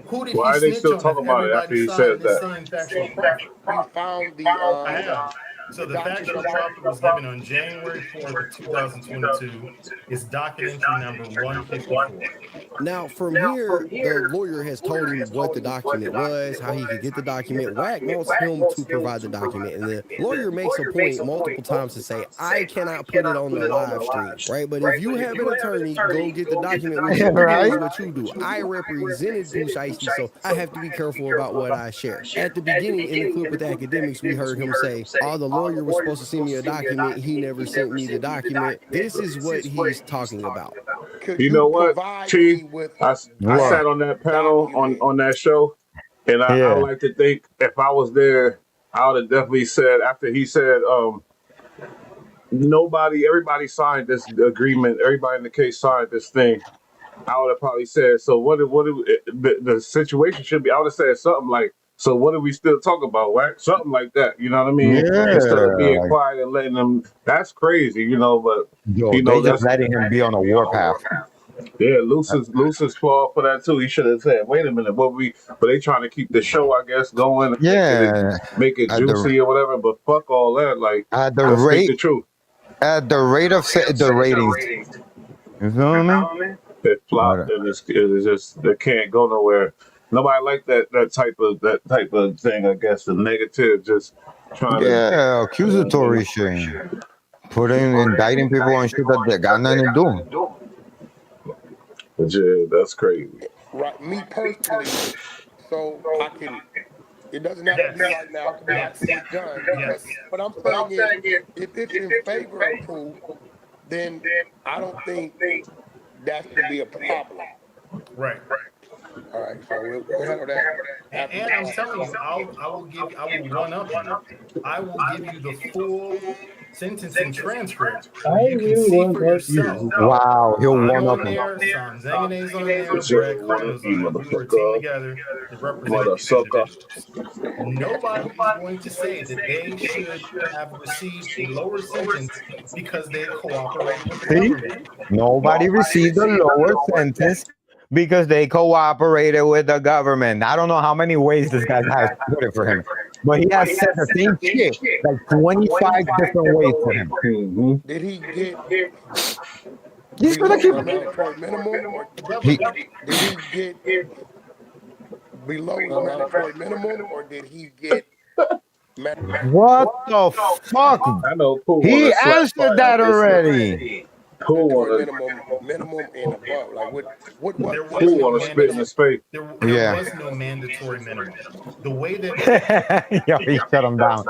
C: who did he
B: Why are they
C: snitch
B: still
C: on if
B: talking about it
C: everybody
B: after he said
C: signed this
B: that?
C: same factual proffer?
S: You found
C: I have. So
S: the
C: the
S: document
C: factual
S: yet?
C: proffer was given on January 4th of 2022. It's docket entry number 154.
P: Now, from here, the lawyer has told him what the document was, how he could get the document. Wack wants him to provide the document. And the lawyer makes a point multiple times to say, I cannot put it on the live stream, right? But if you have an attorney, go get the document. What you do
A: Right?
P: is what you do. I represented Pooh Shiesty, so I have to be careful about what I share. At the beginning, in the clip with the academics, we heard him say, oh, the lawyer was supposed to send me a document. He never sent me the document. This is what he's talking about.
S: Could
B: You
S: you
B: know what,
S: provide
B: Chief?
S: me with
B: I
A: What?
B: sat
S: that
B: on that panel
S: document?
B: on that show, and I
A: Yeah.
B: would like to think if I was there, I would have definitely said, after he said, everybody signed this agreement, everybody in the case signed this thing. I would have probably said, so the situation should be, I would have said something like, so what are we still talking about, right? Something like that, you know what I mean? Instead of
A: Yeah.
B: being quiet and letting them, that's crazy, but
A: Yo, they just
B: that's,
A: letting him be on a warpath.
B: yeah, Luce's fault for that too. He should have said, wait a minute, but they trying to keep the show, I guess, going,
A: Yeah.
B: make it
A: At the
B: juicy or whatever, but fuck all that, like,
A: at the
B: let's speak
A: rate
B: the truth.
A: at the rate of the ratings. You feel me?
B: It flopped, and it's just they can't go nowhere. Nobody like that type of thing. I guess the negative, just trying to.
A: Yeah, accusatory shit. Putting indicting people on shit that they got nothing to do.
B: Yeah, that's crazy.
S: Right, me personally, so I can. It doesn't have to be right now. It could be after we're done. But what I'm saying is, if it's in favor of Pooh, then I don't think that should be a problem.
T: Right.
S: All right, so we'll handle that.
T: And I'm telling you, I will one up you. I will give you the full sentencing transcript where you can see for yourself.
A: Wow, he'll
T: I'm
A: one up
T: on
A: him.
T: there, Sam Zangane's on there, Brad Cardinal's on there. We were a team together that represented these individuals. Nobody is going to say that they should have received a lower sentence because they cooperated with the government.
A: Nobody received a lower sentence because they cooperated with the government. I don't know how many ways this guy has put it for him, but he has said the same shit like 25 different ways for him.
S: Did he get
A: He's
S: below
A: gonna keep
S: the mandatory minimum, or
A: He-
S: did he get below the mandatory minimum, or did he get?
A: What the fuck?
B: I know Pooh
A: He
B: wanna slap
A: answered
B: fight
A: that
B: up this
A: already.
B: Pooh wanna
S: minimum and above? Like what
T: There was
B: Pooh
T: no
B: wanna spit in his face.
T: There
A: Yeah.
T: was no mandatory minimum. The way that
A: Yo, he shut him down.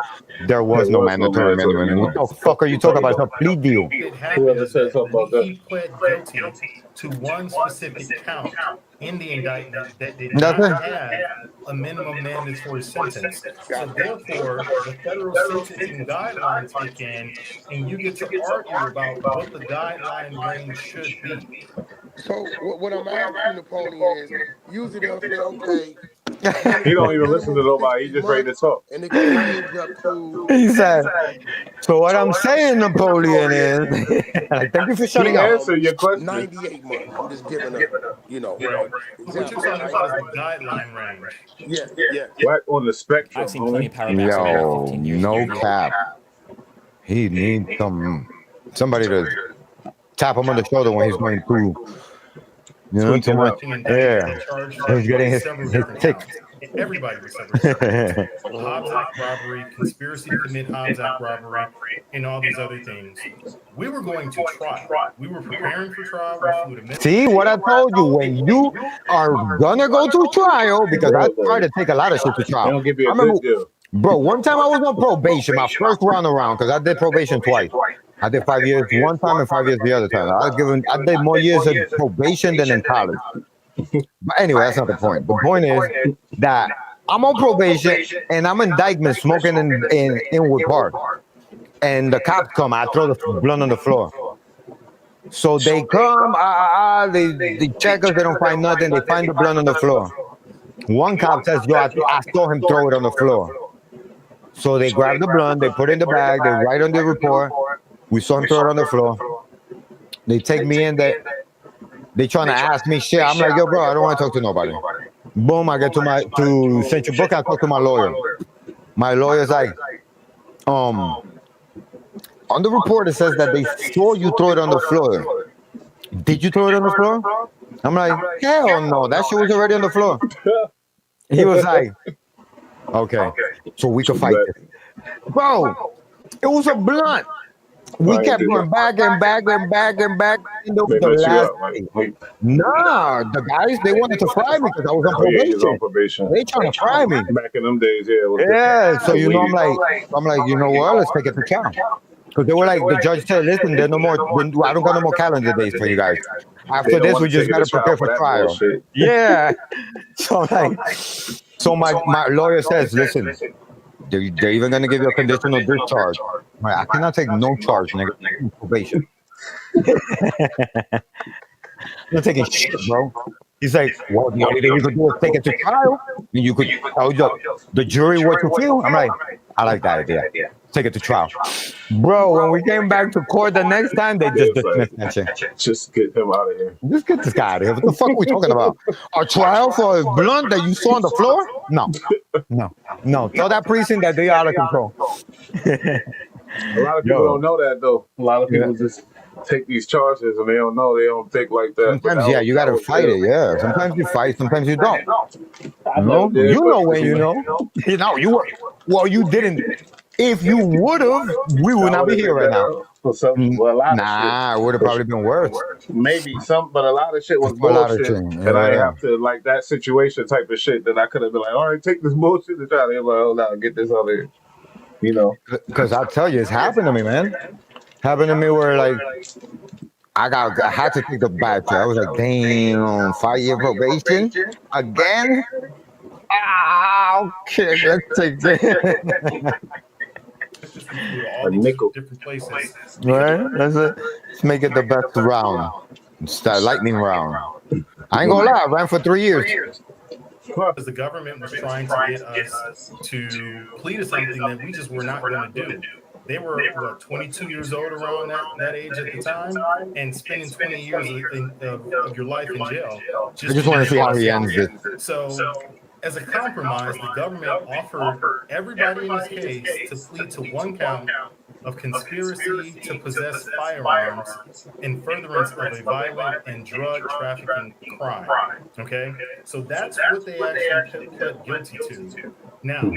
A: There was no mandatory minimum. What the fuck are you talking about? It's a plea deal.
T: it happened is that he pled guilty to one specific count in the indictment that did not
A: Nothing.
T: have a minimum mandatory sentence. So therefore, the federal sentencing guidelines kick in, and you get to argue about what the guideline range should be.
S: So what I'm asking Napoleon is, usually they'll say, okay,
B: He don't even listen to nobody. He just ready to talk.
S: and it can range up to.
A: He said, so what I'm saying, Napoleon, is, like, thank you for shutting up.
B: Answer your question.
S: 98 months. I'm just giving a,
T: What you're talking about is the guideline range.
S: Yeah.
B: Whack on the spectrum.
E: I've seen plenty of power backs in
A: Yo,
E: 15 years.
A: no cap. He needs somebody to tap him on the shoulder when he's going through. You know, too much. Yeah, he's getting his tick.
T: Everybody was separate. Hobbs Act robbery, conspiracy to commit Hobbs Act robbery, and all these other things. We were going to trial. We were preparing for trial. We flew to
A: See what I told you? When you are gonna go to trial, because I try to take a lot of shit to trial.
B: They don't give you a
A: I remember,
B: good deal.
A: bro, one time I was on probation, my first round around, because I did probation twice. I did 5 years one time and 5 years the other time. I did more years of probation than in college. But anyway, that's not the point. The point is that I'm on probation and I'm in Dykeman smoking in Inwood Park. And the cops come, I throw the blunt on the floor. So they come, they check us, they don't find nothing, they find the blunt on the floor. One cop says, yo, I saw him throw it on the floor. So they grab the blunt, they put it in the bag, they write on the report. We saw him throw it on the floor. They take me in there. They trying to ask me shit. I'm like, yo, bro, I don't want to talk to nobody. Boom, I get to Central Book. I talk to my lawyer. My lawyer's like, on the report it says that they saw you throw it on the floor. Did you throw it on the floor? I'm like, hell no, that shit was already on the floor. He was like, okay, so we could fight this. Bro, it was a blunt. We kept going back and back and back and back. And the last nah, the guys, they wanted to fry me because I was on probation. They trying to fry me.
B: Back in them days,
A: yeah. So you know, I'm like, you know what? Let's take it to trial. Because they were like, the judge said, listen, there's no more. I don't got no more calendar days for you guys. After this, we just got to prepare for trial. Yeah. So I'm like, so my lawyer says, listen. They're even gonna give you a conditional discharge. Right, I cannot take no charge, nigga. Probation. You're taking shit, bro. He's like, well, the only thing you could do is take it to trial, and you could tell the jury what you feel. I'm like, I like that idea. Take it to trial, bro. When we came back to court the next time, they just dismissed that shit.
B: Just get him out of here.
A: Just get this guy out of here. What the fuck are we talking about? A trial for a blunt that you saw on the floor? No. Tell that precinct that they are out of control.
B: A lot of people don't know that though. A lot of people just take these charges and they don't know. They don't think like that. But
A: Sometimes, yeah, you
B: that
A: gotta
B: was
A: fight
B: real.
A: it. Yeah, sometimes you fight, sometimes you don't.
B: I never did,
A: You
B: but
A: know when you know. You know you were. Well, you didn't. If you would have, we would
B: that
A: not
B: would
A: be
B: have
A: here
B: been
A: right now.
B: better for some. Well, a lot of shit.
A: Nah, it would have probably been worse.
B: Maybe some, but a lot of shit was
A: For a lot of
B: bullshit,
A: shit.
B: and I
A: Yeah.
B: have to like that situation type of shit that I could have been like, all right, take this bullshit and try to like, oh no, get this other, you know.
A: Because I'll tell you, it's happened to me, man. Happened to me where like I had to take the bad shit. I was like, damn, 5-year probation again. Okay, let's take that.
T: All these different places.
A: Right? Let's make it the best round. Start lightning round. I ain't gonna lie, I ran for 3 years.
T: Because the government was trying to get us to plead to something that we just were not going to do. They were, what, 22 years old around that age at the time, and spending 20 years of your life in jail.
A: I just want to see how he ends it.
T: So, as a compromise, the government offered everybody in this case to plead to one count of conspiracy to possess firearms in furtherance of a violent and drug trafficking crime. Okay, so that's what they actually pled guilty to. Now,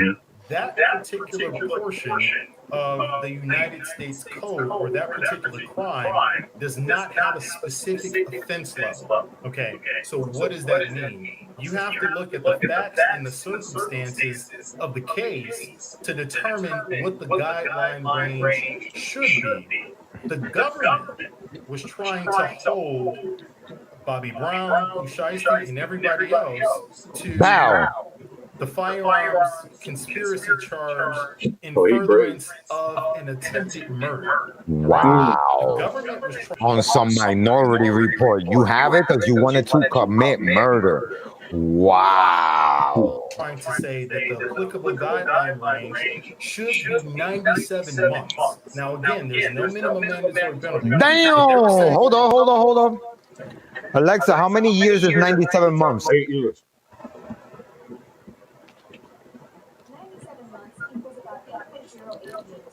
T: that particular portion of the United States Code or that particular crime does not have a specific offense level. Okay, so what does that mean? You have to look at the facts and the circumstances of the case to determine what the guideline range should be. The government was trying to hold Bobby Brown, Pusheisty, and everybody else to the firearms conspiracy charge in furtherance of an attempted murder.
A: Wow.
T: The government was
A: On some Minority Report. You have it because you wanted to commit murder. Wow.
T: trying to say that the applicable guideline range should be 97 months. Now, again, there's no minimum mandatory penalty.
A: Damn! Hold on. Alexa, how many years is 97 months?
B: 8 years.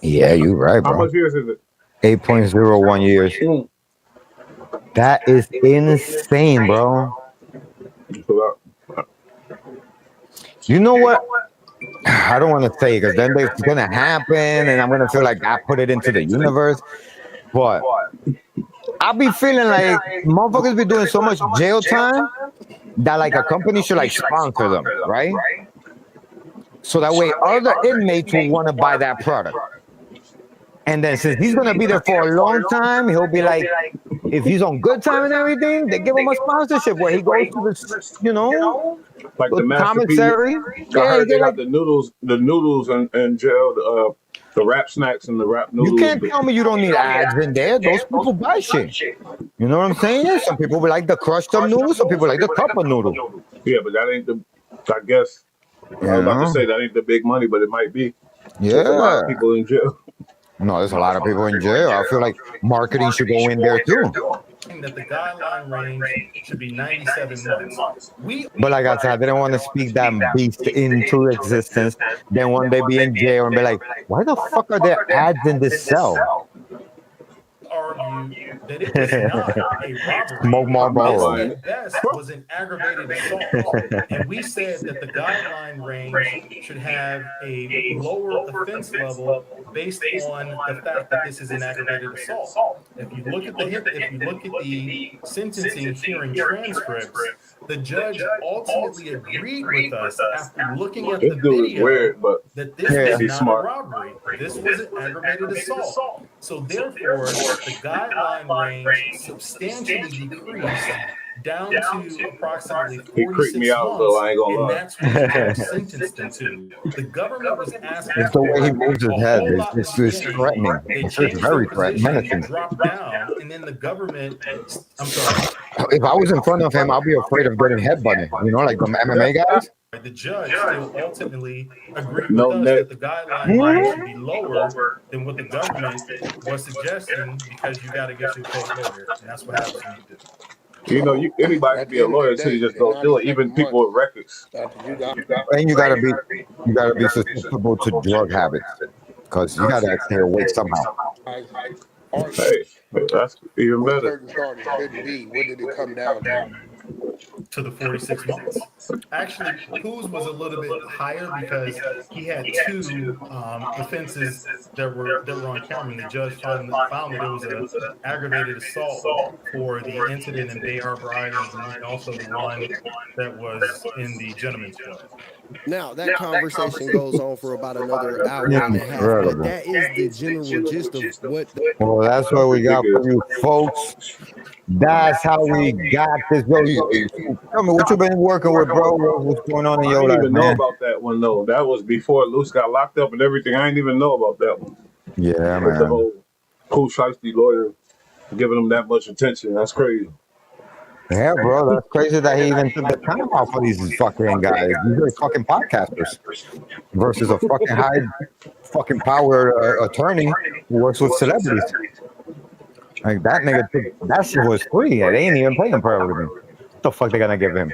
A: Yeah, you're right, bro.
B: How much years is it?
A: 8.01 years. That is insane, bro. You know what? I don't want to say because then it's going to happen and I'm going to feel like I put it into the universe. But I'll be feeling like motherfuckers be doing so much jail time that like a company should like sponsor them, right? So that way other inmates will want to buy that product. And then since he's going to be there for a long time, he'll be like, if he's on good time and everything, they give him a sponsorship where he goes to this,
B: like the
A: commissary.
B: I heard they got the noodles in jail, the wrap snacks and the wrap noodles.
A: You can't tell me you don't need ads in there. Those people buy shit. You know what I'm saying? Some people like the crushed up noodles. Some people like the cup of noodle.
B: Yeah, but that ain't I guess. I was about to say that ain't the big money, but it might be.
A: Yeah.
B: There's a lot of people in jail.
A: No, there's a lot of people in jail. I feel like marketing should go in there too.
T: That the guideline range should be 97 months.
A: But like I said, I didn't want to speak that beast into existence. Then one day be in jail and be like, why the fuck are there ads in this cell?
T: Argue that it was not a robbery.
A: Smoke Marlboro.
T: This at best was an aggravated assault. And we said that the guideline range should have a lower offense level based on the fact that this is an aggravated assault. If you look at the sentencing hearing transcripts, the judge ultimately agreed with us after looking at the video that this was not a robbery. This was an aggravated assault. So therefore, the guideline range substantially decreased down to approximately 46 months, and that's what the judge sentenced him to. The government was asking
A: It's the way he moves his head. It's threatening. It's very threatening.
T: Drop down, and then the government. I'm sorry.
A: If I was in front of him, I'll be afraid of getting headbutted. Like the MMA guys.
T: The judge still ultimately agreed with us that the guideline range should be lower than what the government was suggesting because you got to get your paid lawyer, and that's what happens when you do.
B: Anybody can be a lawyer until you just don't do it. Even people with records.
A: And you gotta be susceptible to drug habits. because you gotta stay awake somehow.
B: Hey, that's even
S: what
B: better.
S: certain charges shouldn't be. What did it come down to?
T: To the 46 months. Actually, Pooh's was a little bit higher because he had two offenses that were on camera, and the judge found that it was a aggravated assault for the incident in Bay Harbor Islands, and then also the one that was in the Gentleman's Club.
P: Now that conversation goes on for about another hour and a half, but
A: Incredible.
P: that is the general gist of what.
A: Well, that's what we got for you, folks. That's how we got this. Bro, tell me what you been working with, bro. What's going on in
B: I
A: your
B: didn't
A: life,
B: even know
A: man?
B: about that one though. That was before Luce got locked up and everything. I didn't even know about that one.
A: Yeah,
B: With the
A: man.
B: whole Pooh Shiesty lawyer giving him that much attention. That's crazy.
A: Yeah, bro. That's crazy that he even took the time out for these fucking guys. These are fucking podcasters versus a fucking high fucking power attorney who works with celebrities. Like that nigga took that shit was free. They ain't even paying for everything. What the fuck they gonna give him?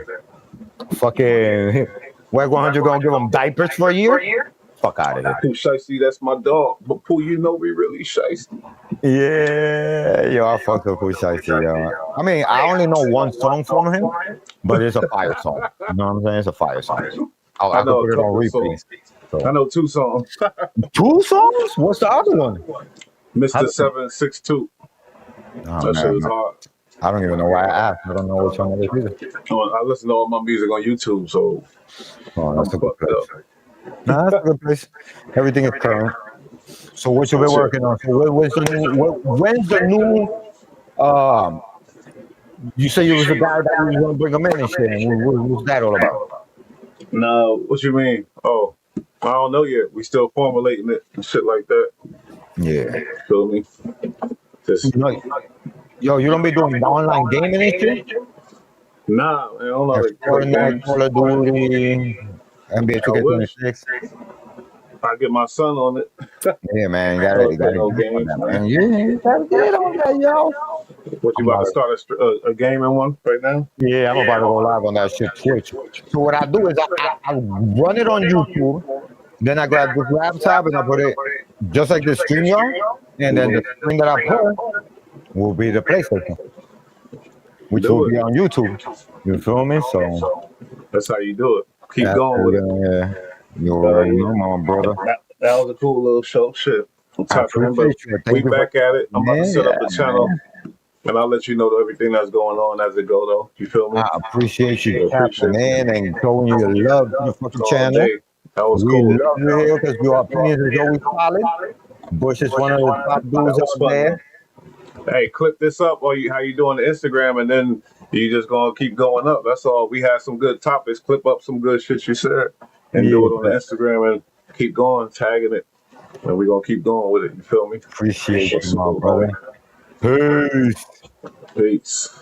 A: Fucking WAG 100 gonna give him diapers for a year? Fuck out of here.
B: Pooh Shiesty, that's my dog. But Pooh, you know we really shiesty.
A: Yeah, yo, I fucked with Pooh Shiesty, yo. I mean, I only know one song from him, but it's a fire song. You know what I'm saying? It's a fire song. I
B: know
A: could put
B: a
A: it on
B: couple
A: repeat.
B: songs. I know 2 songs.
A: 2 songs? What's the other one?
B: Mr. 762.
A: Oh,
B: That shit
A: man,
B: is hard.
A: I don't even know why I asked. I don't know which one it is either.
B: I listen to all my music on YouTube, so
A: Oh, that's a good
B: fucked up.
A: place. No, that's a good place. Everything is current. So what you been working on? So when's the new you say you was the guy that was gonna bring him in and shit. What's that all about?
B: No, what you mean? Oh, I don't know yet. We still formulating it and shit like that.
A: Yeah.
B: Feel me? Just,
A: yo, you don't be doing online gaming and shit?
B: nah, man, I don't know how to play
A: Fortnite,
B: games.
A: Call of Duty, NBA
B: I wish.
A: 2K26.
B: I get my son on it.
A: Yeah, man, you gotta get
B: no
A: on
B: games,
A: that,
B: man.
A: man. You gotta get on that, yo.
B: What you about to start a gaming one right now?
A: Yeah, I'm about to go live on that shit, Twitch. So what I do is I run it on YouTube, then I grab this laptop and I put it just like the StreamYard, and then the screen that I put will be the PlayStation, which will be on YouTube. You feel me? So
B: that's how you do it. Keep going with it.
A: Yeah, you already know, my brother.
B: That was a cool little show. Shit.
A: I appreciate you.
B: We back at it. I'm about to set up the channel.
A: Man.
B: And I'll let you know everything that's going on as it go, though. You feel me?
A: I appreciate you tapping in and showing you your love to the fucking channel.
B: That was
A: we
B: cool.
A: love you here because your opinions is always solid. Bush is one of the top dudes out there.
B: Hey, clip this up or how you doing the Instagram, and then you just gonna keep going up. That's all. We had some good topics. Clip up some good shit you said, and do it on the Instagram and keep going, tagging it, and we gonna keep going with it. You feel me?
A: Appreciate you, my brother. Peace.
B: Peace.